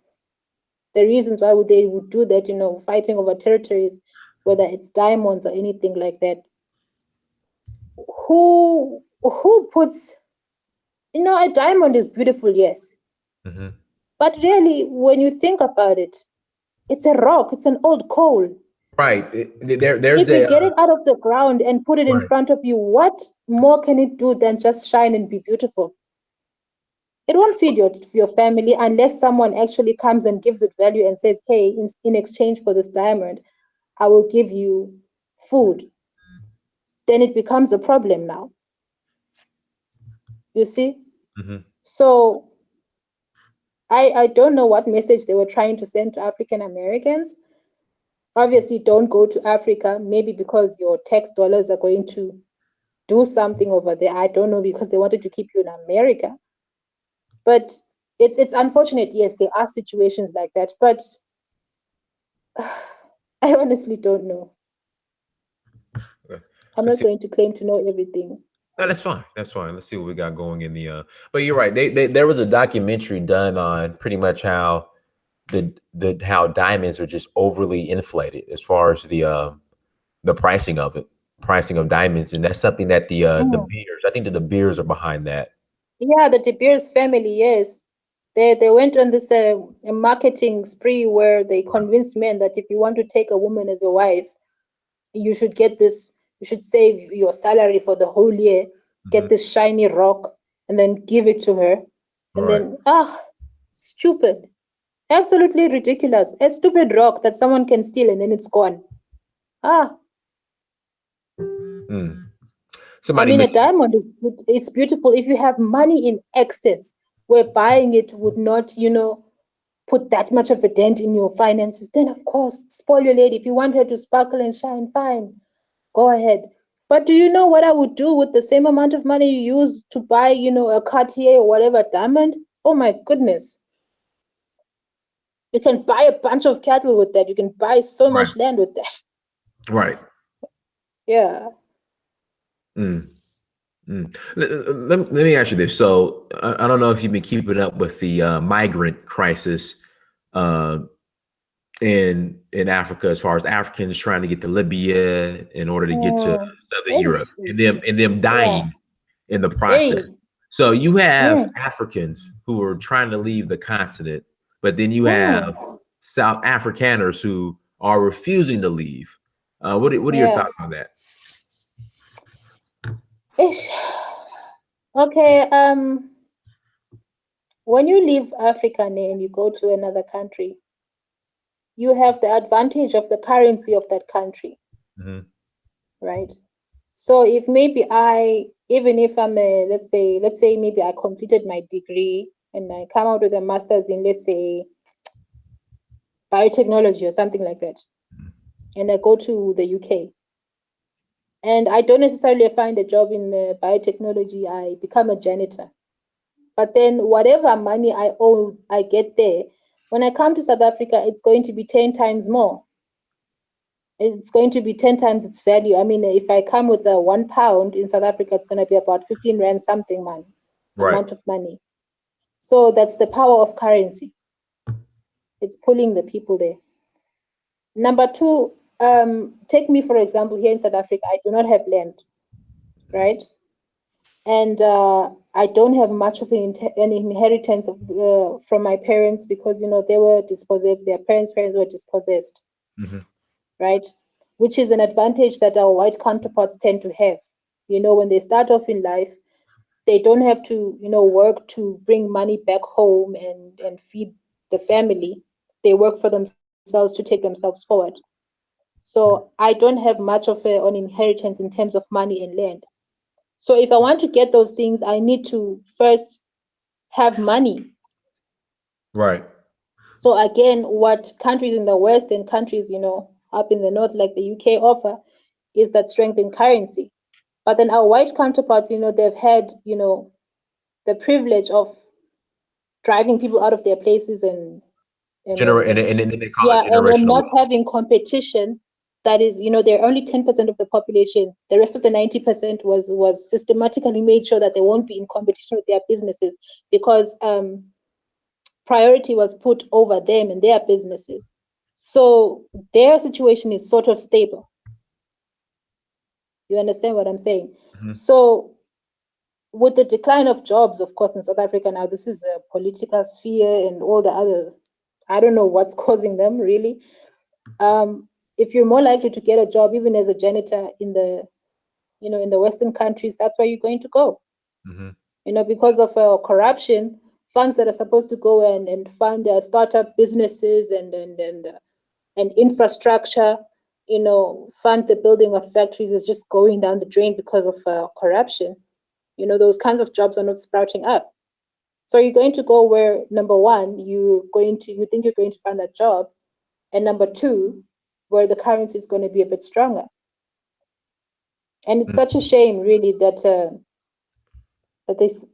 reasons why they would do that, fighting over territories, whether it's diamonds or anything like that, who puts, a diamond is beautiful, yes, Mm-hmm. but really, when you think about it, it's a rock, it's an old coal. Right. There's If you a get it out of the ground and put it in right. front of you, what more can it do than just shine and be beautiful? It won't feed your family unless someone actually comes and gives it value and says, hey, in exchange for this diamond, I will give you food. Then it becomes a problem now. You see? Mm-hmm. So I don't know what message they were trying to send to African Americans. Obviously, don't go to Africa, maybe because your tax dollars are going to do something over there. I don't know, because they wanted to keep you in America. But it's unfortunate. Yes, there are situations like that, but I honestly don't know. Okay. I'm Let's not see. going to claim to know everything. No, that's fine. That's fine. Let's see what we got going in the but you're right. There was a documentary done on pretty much how the how diamonds are just overly inflated as far as the pricing of diamonds. And that's something that the Mm. beers, I think that the beers are behind that. Yeah, the De Beers family, yes. They went on this a marketing spree where they convinced men that if you want to take a woman as a wife, you should get this, you should save your salary for the whole year, Mhm. get this shiny rock, and then give it to her. And Right. then, stupid. Absolutely ridiculous. A stupid rock that someone can steal and then it's gone. Ah, Mm. I Somebody mean, a mentioned, diamond is beautiful if you have money in excess, where buying it would not, put that much of a dent in your finances. Then, of course, spoil your lady. If you want her to sparkle and shine, fine, go ahead. But do you know what I would do with the same amount of money you use to buy, a Cartier or whatever diamond? Oh my goodness. You can buy a bunch of cattle with that. You can buy so right, much land with that. right. Yeah. Mm. Mm. Let me ask you this. So I don't know if you've been keeping up with the migrant crisis uh, in Africa, as far as Africans trying to get to Libya in order to get to Mm. Southern Europe, Yes. and them Yeah. dying in the process. Hey. So you have Mm. Africans who are trying to leave the continent, but then you have Mm. South Afrikaners who are refusing to leave. What are your Yeah. thoughts on that? Ish. Okay. When you leave Africa and you go to another country, you have the advantage of the currency of that country, Hmm. right? So if maybe even if I'm let's say maybe I completed my degree and I come out with a master's in, let's say, biotechnology or something like that, and I go to the UK, and I don't necessarily find a job in the biotechnology, I become a janitor. But then whatever money I owe, I get there, When I come to South Africa, it's going to be 10 times more. It's going to be 10 times its value. I mean, if I come with a £1 in South Africa, it's going to be about 15 rand something amount of money. So that's the power of currency. It's pulling the people there. Number two, take me, for example, here in South Africa, I do not have land, right? And I don't have much of an inheritance from my parents because, they were dispossessed. Their parents were dispossessed, right? Which is an advantage that our white counterparts tend to have. When they start off in life, they don't have to, work to bring money back home and feed the family. They work for themselves to take themselves forward. So I don't have much of an inheritance in terms of money and land. So if I want to get those things, I need to first have money. Right. So again, what countries in the West and countries, up in the North, like the UK, offer is that strength in currency. But then our white counterparts, they've had, the privilege of driving people out of their places and And then they call it and generational not wealth. having competition. That is, they're only 10% of the population. The rest of the 90% was systematically made sure that they won't be in competition with their businesses because priority was put over them and their businesses. So their situation is sort of stable. You understand what I'm saying? So with the decline of jobs, of course, in South Africa now, this is a political sphere and all the other, I don't know what's causing them really. If you're more likely to get a job, even as a janitor in the Western countries, that's where you're going to go. Because of corruption, funds that are supposed to go and fund startup businesses and infrastructure, fund the building of factories is just going down the drain because of corruption. Those kinds of jobs are not sprouting up. So you're going to go where, number one, you think you're going to find that job, and number two, where the currency is going to be a bit stronger. And it's such a shame, really, that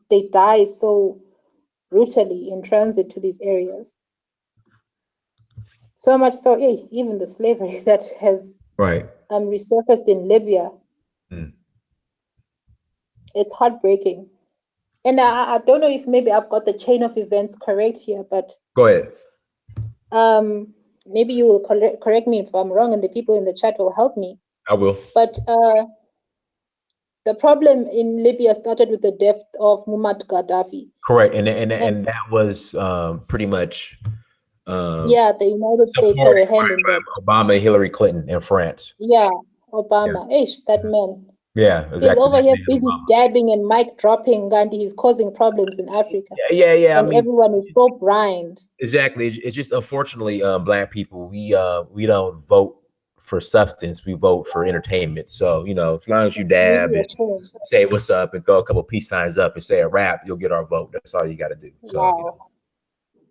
they die so brutally in transit to these areas. So much so, even the slavery that has resurfaced in Libya. It's heartbreaking. And I don't know if maybe I've got the chain of events correct here, but go ahead. Maybe you will correct me if I'm wrong, and the people in the chat will help me. I will. But the problem in Libya started with the death of Muammar Gaddafi. Correct, and that was pretty much the United States had a hand in that. Obama, Hillary Clinton, and France. Yeah, Obama. That man. Yeah, exactly. He's over here busy dabbing and mic dropping, Gandhi. He's causing problems in Africa. Yeah. And everyone is so blind. Exactly. It's just unfortunately, Black people, we don't vote for substance. We vote for entertainment. So as long as you dab and say what's up and throw a couple peace signs up and say a rap, you'll get our vote. That's all you got to do. So. Wow.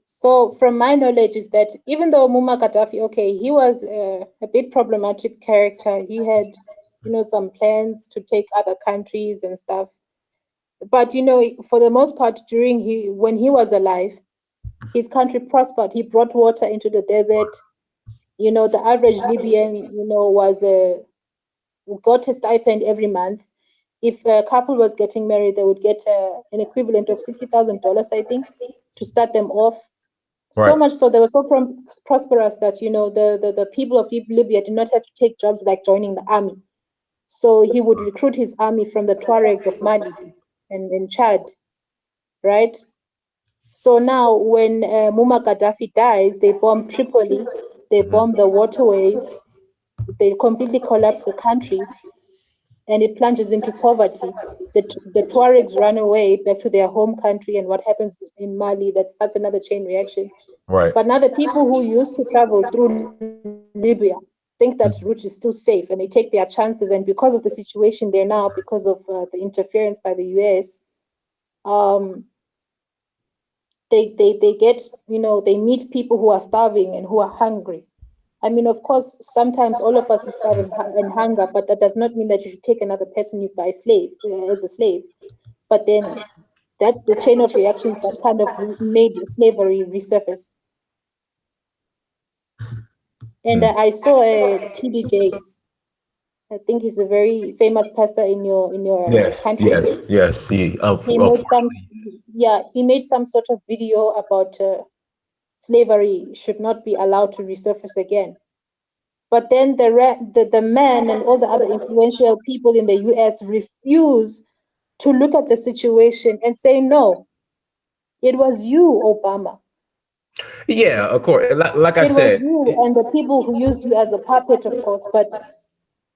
So from my knowledge is that even though Muammar Gaddafi, he was a bit problematic character. He had, some plans to take other countries and stuff. But, for the most part, when he was alive, his country prospered. He brought water into the desert. The average Libyan, got a stipend every month. If a couple was getting married, they would get an equivalent of $60,000, I think, to start them off. Right. So much so they were so prosperous that the people of Libya did not have to take jobs like joining the army. So he would recruit his army from the Tuaregs of Mali and Chad, right? So now when Muammar Gaddafi dies, they bomb Tripoli, they bomb the waterways, they completely collapse the country, and it plunges into poverty. The Tuaregs run away back to their home country, and what happens in Mali, that's another chain reaction. Right. But now the people who used to travel through Libya think that route is still safe, and they take their chances. And because of the situation there now, because of the interference by the US, they get, they meet people who are starving and who are hungry. I mean, of course, sometimes all of us will starve and hunger, but that does not mean that you should take another person you buy as a slave. But then that's the chain of reactions that kind of made slavery resurface. And I saw a TD Jakes. I think he's a very famous pastor in your Yes, country. yes, yes. He made some, yeah, he made some sort of video about slavery should not be allowed to resurface again. But then the man and all the other influential people in the US refuse to look at the situation and say, no, it was you, Obama. yeah, of course. Like I It said, was you and the people who used you as a puppet, of course. But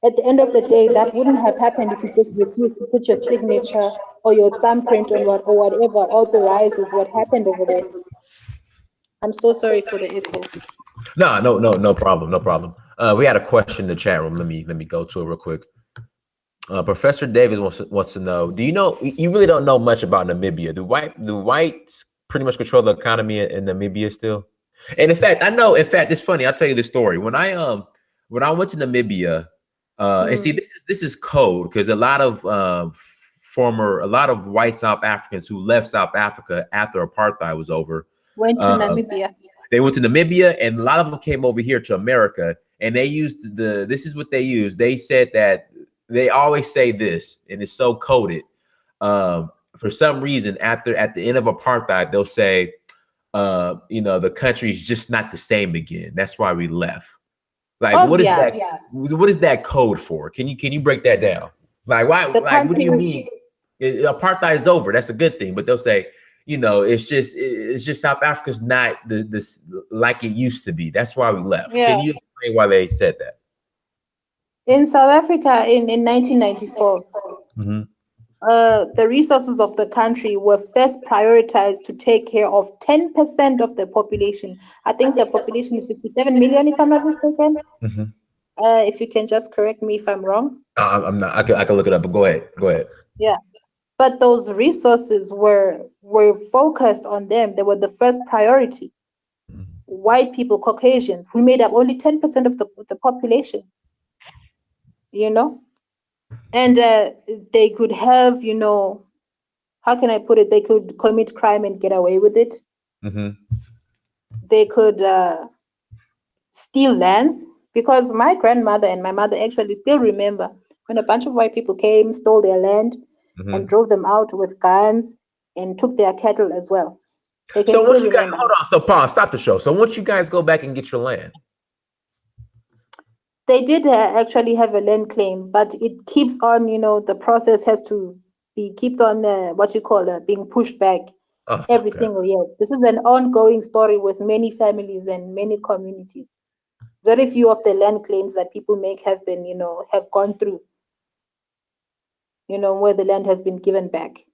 at the end of the day, that wouldn't have happened if you just refused to put your signature or your thumbprint on what or whatever authorizes what happened over there. I'm so sorry for the echo. no problem, no problem. We had a question in the chat room. Let me go to it real quick. Professor Davis wants to know: do you know? You really don't know much about Namibia. Do whites pretty much control the economy in Namibia still? And in fact, I know. In fact, it's funny. I'll tell you this story. When I went to Namibia, and see, this is code because a lot of white South Africans who left South Africa after apartheid was over Went to Namibia. they went to Namibia, and a lot of them came over here to America, and they used this is what they used. They said that they always say this, and it's so coded. For some reason, at the end of apartheid, they'll say, the country's just not the same again. That's why we left. Like, what is that? What is that code for? Can you break that down? Like, why? Like, what do you mean? Apartheid is over. That's a good thing, but they'll say, it's just South Africa's not this like it used to be. That's why we left. Yeah. Can you explain why they said that? In South Africa in 1994, the resources of the country were first prioritized to take care of 10% of the population. I think the population is 57 million, if I'm not mistaken. If you can just correct me if I'm wrong. I'm not. I can look it up, but go ahead. Yeah. But those resources were focused on them. They were the first priority. White people, Caucasians, who made up only 10% of the population, and they could have, how can I put it? They could commit crime and get away with it. They could steal lands, because my grandmother and my mother actually still remember when a bunch of white people came, stole their land, and drove them out with guns and took their cattle as well. They can still remember. Hold on. So, Paul, stop the show. So, once you guys go back and get your land, they did actually have a land claim, but it keeps on. The process has to be kept on being pushed back every single year. This is an ongoing story with many families and many communities. Very few of the land claims that people make have been, have gone through, where the land has been given back.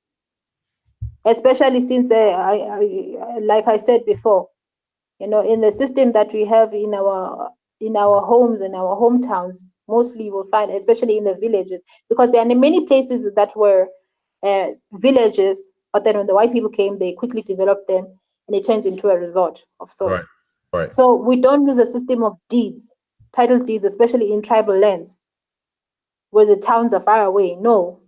Especially since, like I said before, in the system that we have in our homes and our hometowns, mostly you will find, especially in the villages, because there are many places that were villages, but then when the white people came, they quickly developed them, and it turns into a resort of sorts. Right. So we don't use a system of deeds, title deeds, especially in tribal lands where the towns are far away. No.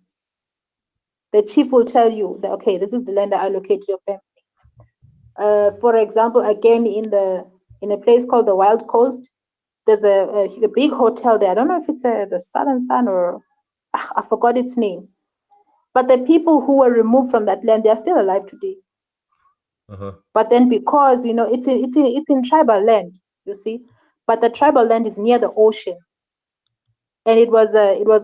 The chief will tell you that, okay, this is the land I allocate to your family. For example, again, in a place called the Wild Coast, there's a big hotel there. I don't know if it's the Southern Sun or I forgot its name. But the people who were removed from that land, they are still alive today. But then because it's in tribal land, you see, but the tribal land is near the ocean, and it was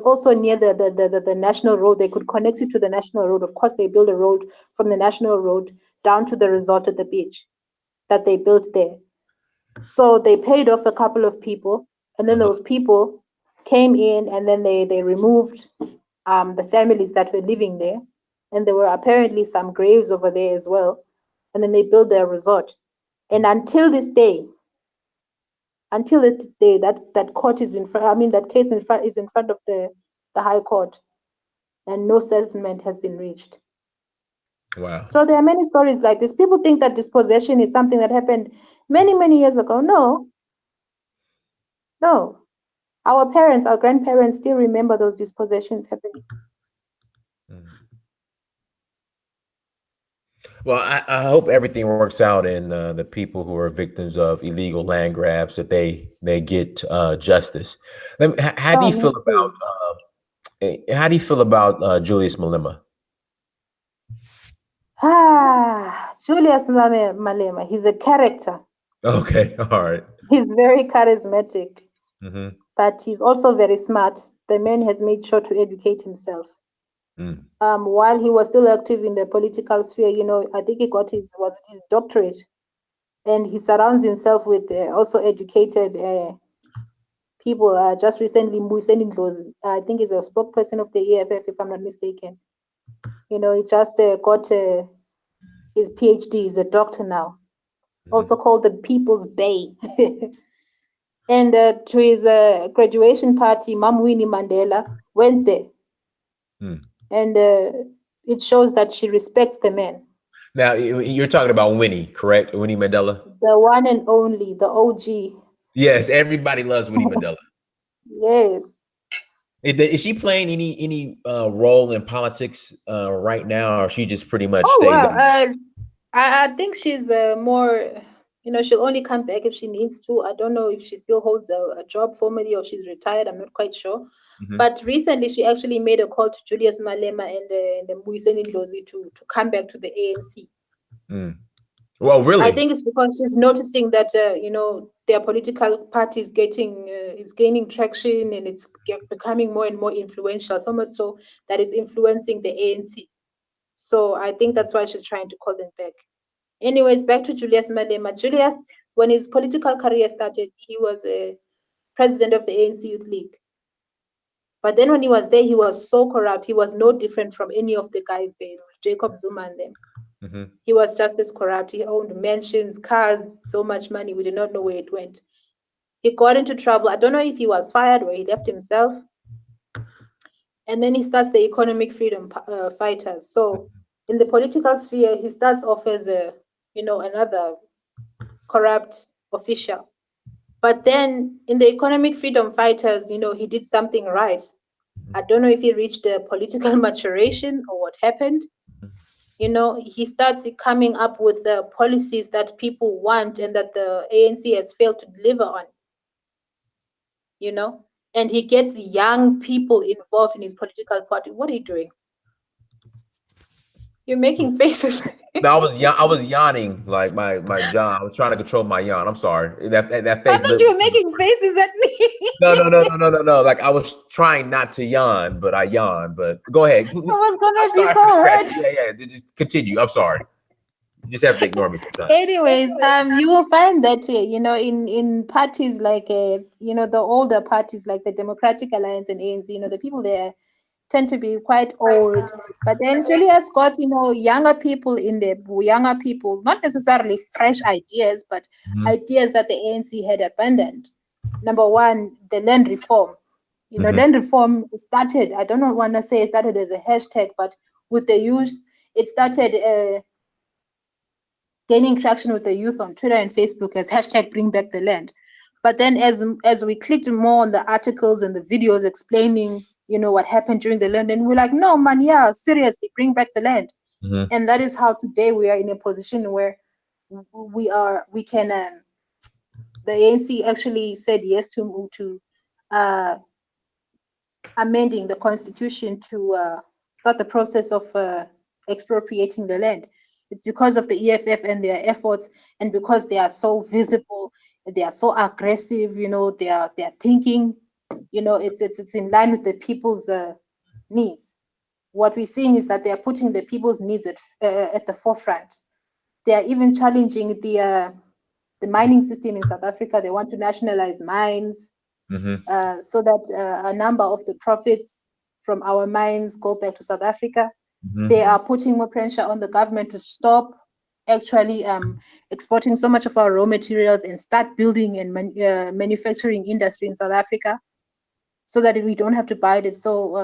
also near the national road. They could connect it to the national road. Of course, they built a road from the national road down to the resort at the beach that they built there. So they paid off a couple of people, and then those people came in, and then they removed the families that were living there, and there were apparently some graves over there as well, and then they built their resort. And until this day, that court is in front. I mean, that case is in front of the High Court, and no settlement has been reached. Wow. So there are many stories like this. People think that dispossession is something that happened many, many years ago. No. Our parents, our grandparents still remember those dispossessions happening. Well, I hope everything works out, and the people who are victims of illegal land grabs that they get justice. How do Oh, you me feel too. how do you feel about Julius Malema? Julius Malema, he's a character. Okay, all right. He's very charismatic, Mm-hmm. but he's also very smart. The man has made sure to educate himself. Mm, While he was still active in the political sphere, I think he got his doctorate, and he surrounds himself with also educated people. Just recently, Mbuyiseni Ndlozi, I think he's a spokesperson of the EFF, if I'm not mistaken. He just got his PhD. He's a doctor now, mm-hmm. also called the People's Bay. And to his graduation party, Mam Winnie Mandela went there, Mm. and it shows that she respects the man, Now you're talking about Winnie, correct? Winnie Mandela. the one and only, the OG. Yes, everybody loves Winnie Mandela. Yes. Is she playing any role in politics right now, or she just pretty much Oh stays wow. out? I think she's more. She'll only come back if she needs to. I don't know if she still holds a job formally or she's retired. I'm not quite sure. Mm-hmm. But recently, she actually made a call to Julius Malema and Mbuyiseni Ndlozi to come back to the ANC. Mm. Well, I really? think it's because she's noticing that their political party is gaining traction, and it's becoming more and more influential. So much so that it's influencing the ANC. So I think that's why she's trying to call them back. Anyways, back to Julius Malema. Julius, when his political career started, he was a president of the ANC Youth League. But then when he was there, he was so corrupt. He was no different from any of the guys there, Jacob Zuma and them. Mm-hmm. He was just as corrupt. He owned mansions, cars, so much money. We did not know where it went. He got into trouble. I don't know if he was fired or he left himself. And then he starts the economic freedom fighters. So in the political sphere, he starts off as another corrupt official. But then in the economic freedom fighters, he did something right. I don't know if he reached the political maturation or what happened. He starts coming up with the policies that people want and that the ANC has failed to deliver on, you know, and he gets young people involved in his political party. What are you doing? You're making faces. No, I was yawning like my jaw. I was trying to control my yawn. I'm sorry. That I face thought you literally. were making faces at No, no, me. no, no, no, no, no. Like I was trying not to yawn, but I yawned. But go ahead. I was I'm gonna be sorry so for hurt. distracting. Yeah, yeah. Just continue. I'm sorry. You just have to ignore me sometimes. Anyways, you will find that in parties like the older parties like the Democratic Alliance and ANC, the people there tend to be quite old. But then Julius got younger people in there, younger people, not necessarily fresh ideas, but Mm-hmm. ideas that the ANC had abandoned. Number one, the land reform. Mm-hmm. Land reform started. I don't want to say it started as a hashtag, but with the youth, it started. Gaining traction with the youth on Twitter and Facebook as hashtag bring back the land. But then as we clicked more on the articles and the videos explaining, what happened during the land, and we're like, no man, yeah, seriously, bring back the land. Mm-hmm. And that is how today we are in a position where we can the ANC actually said yes to uh, amending the constitution to start the process of expropriating the land. It's because of the EFF and their efforts, and because they are so visible, they are so aggressive. They are thinking. It's in line with the people's needs. What we're seeing is that they are putting the people's needs at the forefront. They are even challenging the mining system in South Africa. They want to nationalize mines Mm-hmm. so that a number of the profits from our mines go back to South Africa. They are putting more pressure on the government to stop actually exporting so much of our raw materials and start building and manufacturing industry in South Africa so that we don't have to buy it. So,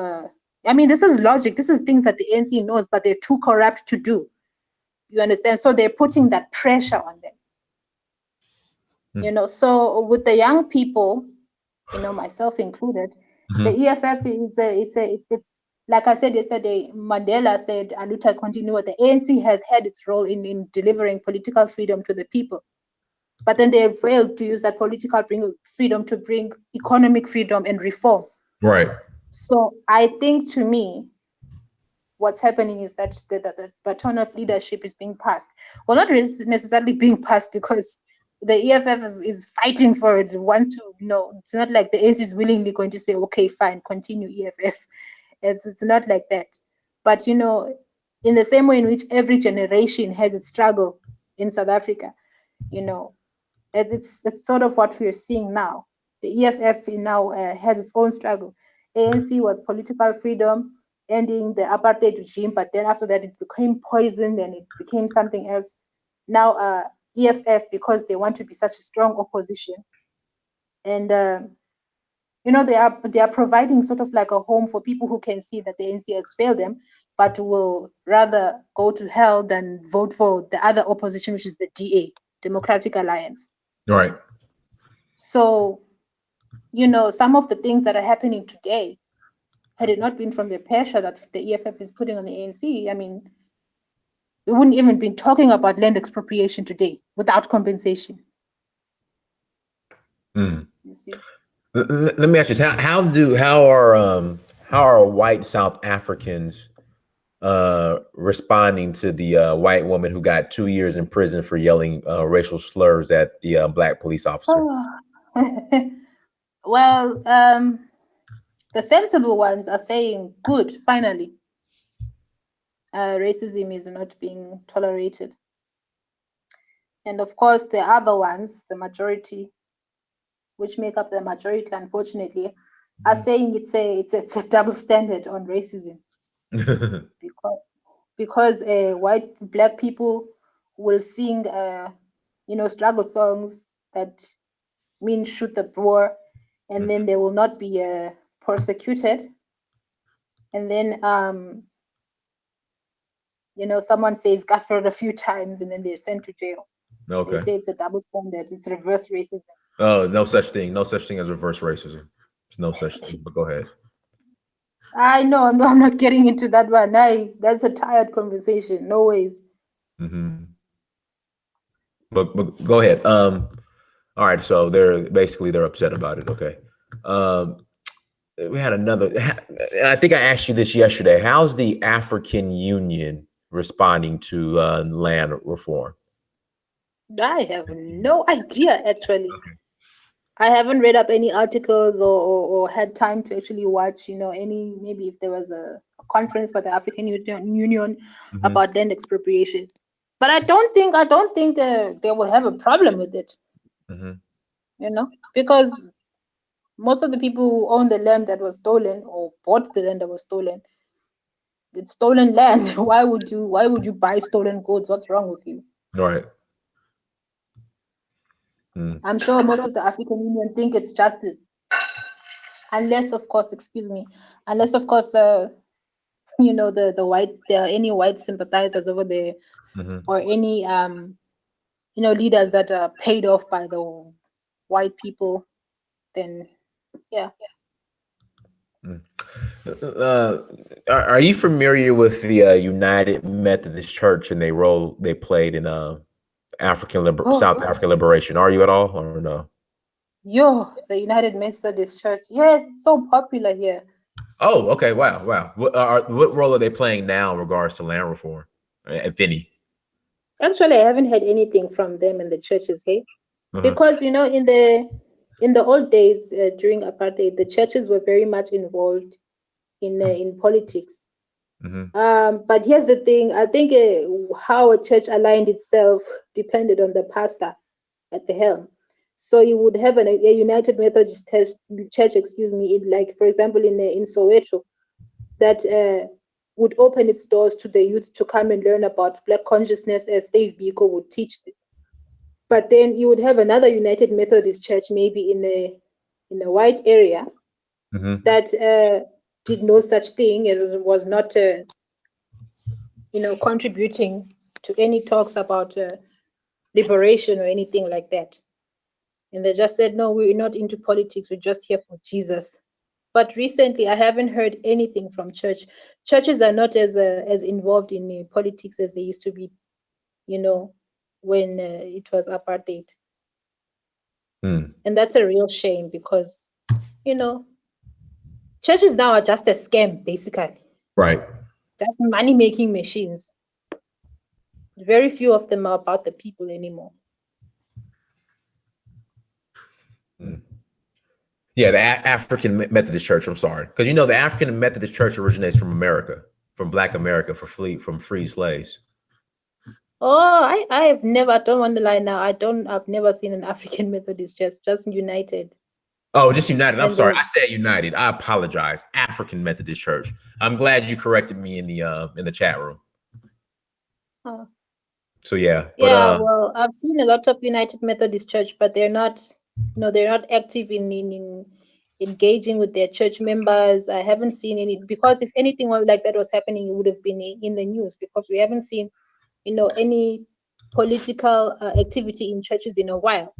I mean, this is logic. This is things that the ANC knows, but they're too corrupt to do. You understand? So they're putting that pressure on them. So with the young people, myself included, Mm-hmm. the EFF is like I said yesterday, Mandela said, Aluta continua, the ANC has had its role in delivering political freedom to the people. But then they have failed to use that political freedom to bring economic freedom and reform. Right. So I think, to me, what's happening is that the baton of leadership is being passed. Well, not necessarily being passed, because the EFF is fighting for it. Want to, it's not like the ANC is willingly going to say, okay, fine, continue EFF. It's not like that. But in the same way in which every generation has its struggle in South Africa, it's sort of what we're seeing now. The EFF now has its own struggle. ANC was political freedom, ending the apartheid regime, but then after that it became poisoned and it became something else. Now EFF, because they want to be such a strong opposition, and they are providing sort of like a home for people who can see that the ANC has failed them, but will rather go to hell than vote for the other opposition, which is the DA, Democratic Alliance. Right. So, some of the things that are happening today, had it not been from the pressure that the EFF is putting on the ANC, I mean, we wouldn't even be talking about land expropriation today without compensation. Mm. You see? Let me ask you this: how are white South Africans responding to the white woman who got 2 years in prison for yelling racial slurs at the black police officer? Oh. Well, the sensible ones are saying, good, finally. Racism is not being tolerated. And of course, the other ones, the majority, which make up the majority, unfortunately, are saying it's a double standard on racism. because white black people will sing struggle songs that mean shoot the Boer, and then they will not be persecuted. And then someone says Gafford a few times and then they're sent to jail. Okay. They say it's a double standard, it's reverse racism. Oh, no such thing as reverse racism. There's no such thing, but go ahead. I know, I'm not getting into that one. That's a tired conversation. No ways. Mm-hmm. But go ahead. All right, so they're upset about it. Okay. We had another. I think I asked you this yesterday. How's the African Union responding to land reform? I have no idea, actually. Okay. I haven't read up any articles or had time to actually watch, maybe if there was a conference by the African Union about land expropriation. But I don't think they will have a problem with it. Because most of the people who own the land that was stolen or bought the land that was stolen, it's stolen land. Why would you buy stolen goods? What's wrong with you? Right. I'm sure most of the African Union think it's justice. Unless, of course, the whites, there are any white sympathizers over there, or any leaders that are paid off by the white people, then yeah. Are you familiar with the United Methodist Church and the role they played in South African liberation? Are you at all, or no? The United Methodist Church. Yes, it's so popular here. Oh, okay. Wow. What role are they playing now in regards to land reform, if any? Actually, I haven't heard anything from them in the churches, hey? Because in the old days during apartheid, the churches were very much involved in politics. But here's the thing: I think how a church aligned itself depended on the pastor at the helm. So you would have a United Methodist Church, like for example in Soweto, that would open its doors to the youth to come and learn about Black consciousness, as Dave Biko would teach them. But then you would have another United Methodist Church, maybe in a white area, that did no such thing and was not, contributing to any talks about liberation or anything like that. And they just said, no, we're not into politics. We're just here for Jesus. But recently, I haven't heard anything from church. Churches are not as involved in politics as they used to be, you know, when it was apartheid. Hmm. And that's a real shame because, you know, churches now are just a scam, basically, Right. just money making machines. Very few of them are about the people anymore. Hmm. Yeah, the African Methodist Church. I'm sorry, because the African Methodist Church originates from America, from Black America, from free slaves. Oh, I have never, I don't want to lie now. I've never seen an African Methodist church, just United. Oh, just United. I'm And sorry, they, I said United. I apologize. African Methodist Church. I'm glad you corrected me in the chat room. oh, So yeah, but yeah, well, I've seen a lot of United Methodist Church, but they're not, they're not active in engaging with their church members. I haven't seen any, because if anything like that was happening, it would have been in the news, because we haven't seen, any political activity in churches in a while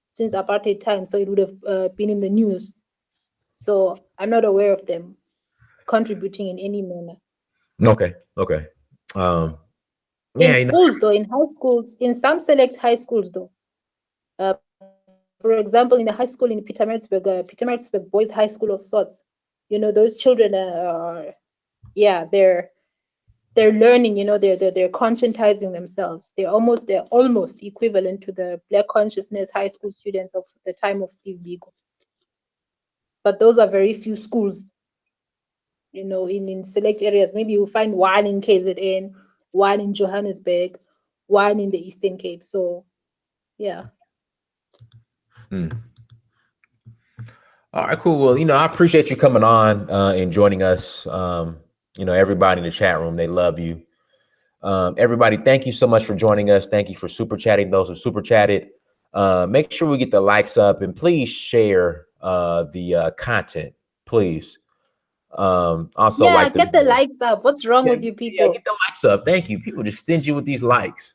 since apartheid time. So it would have been in the news. So I'm not aware of them contributing in any manner. okay. Um, In yeah, schools, though, in high schools, in some select high schools, though, for example, in the high school in Peter Maritzburg Boys High School of sorts, those children are, yeah, they're learning, they're conscientizing themselves. They're almost equivalent to the Black consciousness high school students of the time of Steve Biko. But those are very few schools, in select areas. Maybe you'll find one in KZN, one in Johannesburg, one in the Eastern Cape. So, yeah. Hmm. All right, cool. Well, I appreciate you coming on and joining us. Everybody in the chat room, they love you. Everybody, thank you so much for joining us. Thank you for super chatting those who super chatted. Make sure we get the likes up, and please share the content, please. Also Yeah, like the get the video. likes up. What's wrong Yeah, with you yeah, people? get the likes up. Thank you. People just stingy with these likes.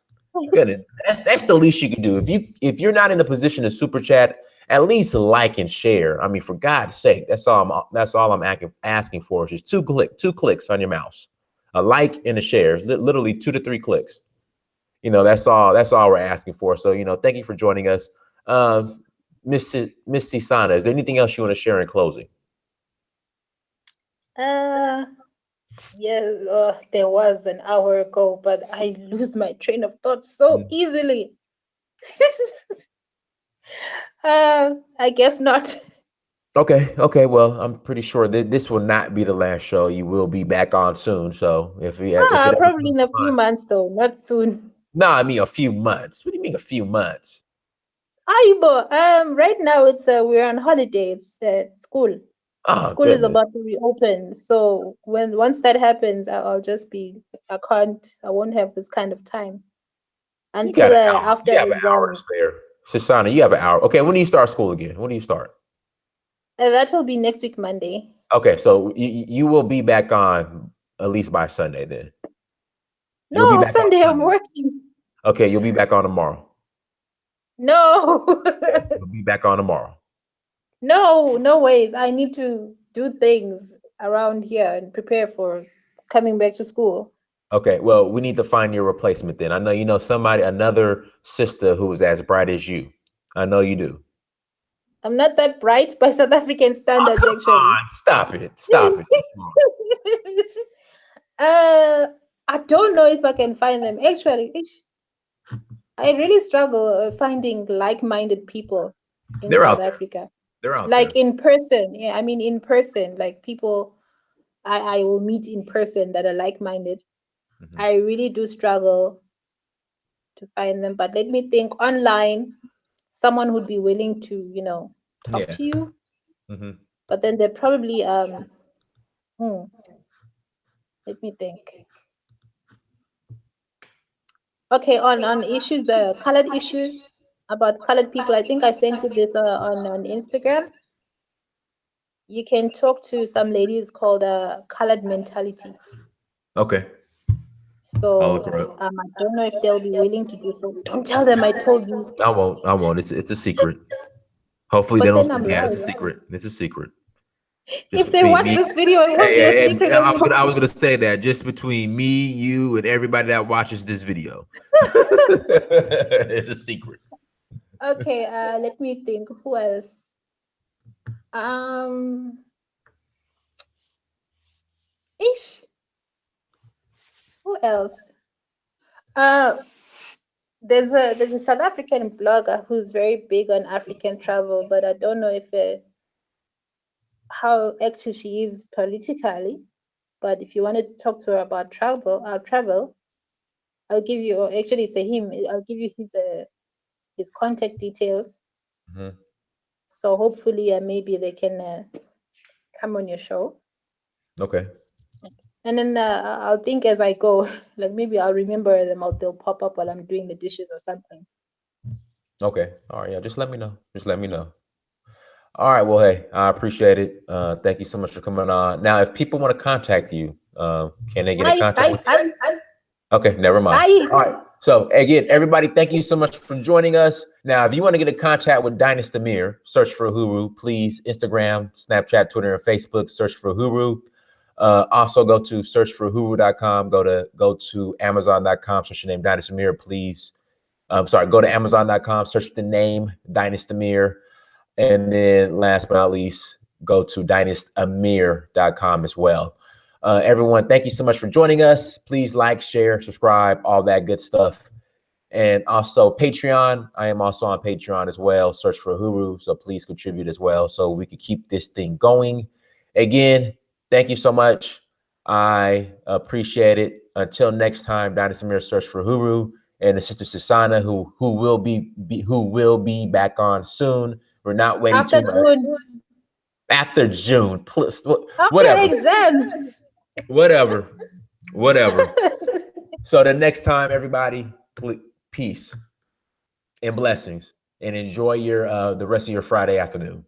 Goodness, that's the least you can do. If you're not in a position to super chat, at least like and share. I mean, for God's sake, that's all I'm asking for is just two clicks on your mouse, a like and a share. Literally 2 to 3 clicks. That's all we're asking for. So thank you for joining us, Miss Sisana. Is there anything else you want to share in closing? Uh, yeah, there was an hour ago, but I lose my train of thought so easily. I guess not. Okay. Well, I'm pretty sure that this will not be the last show. You will be back on soon. So if it ever Probably comes in a to few mind, months, though, not soon. no, I mean a few months. What do you mean a few months? Aibo, right now we're on holiday. It's school. Oh School is goodness. about to reopen. So once that happens, I'll just be. I won't have this kind of time You got until an hour. after You have an hour to exams. spare. Sisana, you have an hour. Okay, when do you start school again? When do you start? That will be next week, Monday. Okay, so you will be back on at least by Sunday then. You'll be No, back on Sunday I'm Sunday. working. Okay, you'll be back on tomorrow. No, Okay, you'll be back on tomorrow. no ways. I need to do things around here and prepare for coming back to school. Okay, well, we need to find your replacement then. I know you know somebody, another sister who is as bright as you. I know you do. I'm not that bright by South African Oh, standards, come actually. on, stop it. Stop it. Come on. uh, I don't know if I can find them. Actually, I really struggle finding like-minded people in They're South out there. Africa. They're out Like there. in person. Yeah, I mean in person, like people I will meet in person that are like-minded. Mhm. I really do struggle to find them, but let me think. Online, someone who'd be willing to, talk Yeah. to you, Hmm. but then they're probably hmm, let me think. Okay, on issues, colored issues, about colored people. I think I sent you this on Instagram. You can talk to some ladies called colored mentality. Okay. I'll look So her up. I don't know if they'll be willing to do so. Don't tell them I told you. I won't. I won't. It's a secret. Hopefully they But don't. then I'm Yeah, it's a lying. secret. It's a secret. Just If they between watch me. this video, it won't be a secret anymore. I was gonna say that just between me, you, and everybody that watches this video. It's a secret. Okay, let me think. Who else? Um, Ish. Who else? Uh, there's a South African blogger who's very big on African travel, but I don't know if how active she is politically. But if you wanted to talk to her about travel, I'll give you. Or actually, it's a him. I'll give you his contact details. Mhm. So hopefully, maybe they can come on your show. Okay. And then I'll think as I go. Like maybe I'll remember them. They'll pop up while I'm doing the dishes or something. Okay. All right. Yeah. Just let me know. Just let me know. All right. Well, hey, I appreciate it. Thank you so much for coming on. Now, if people want to contact you, can they get in contact with you? Okay, never mind. All right. So again, everybody, thank you so much for joining us. Now, if you want to get in contact with Dynasty Mir, search for Uhuru. Please, Instagram, Snapchat, Twitter, and Facebook, search for Uhuru. Also go to searchforuhuru.com. Go to Amazon.com, search your name Dynasty Mir, please. Go to Amazon.com, search the name Dynasty Mir. And then last but not least, go to dynastamir.com as well. Everyone, thank you so much for joining us. Please like, share, subscribe, all that good stuff. And also Patreon. I am also on Patreon as well. Search for Uhuru. So please contribute as well so we can keep this thing going. Again, thank you so much. I appreciate it. Until next time, Dynasty Mir, search for Uhuru, and the sister Sisana, who will be back on soon. We're not waiting After too much. June. After June, plus, After whatever. exams. Whatever. So the next time, everybody, peace and blessings, and enjoy your the rest of your Friday afternoon.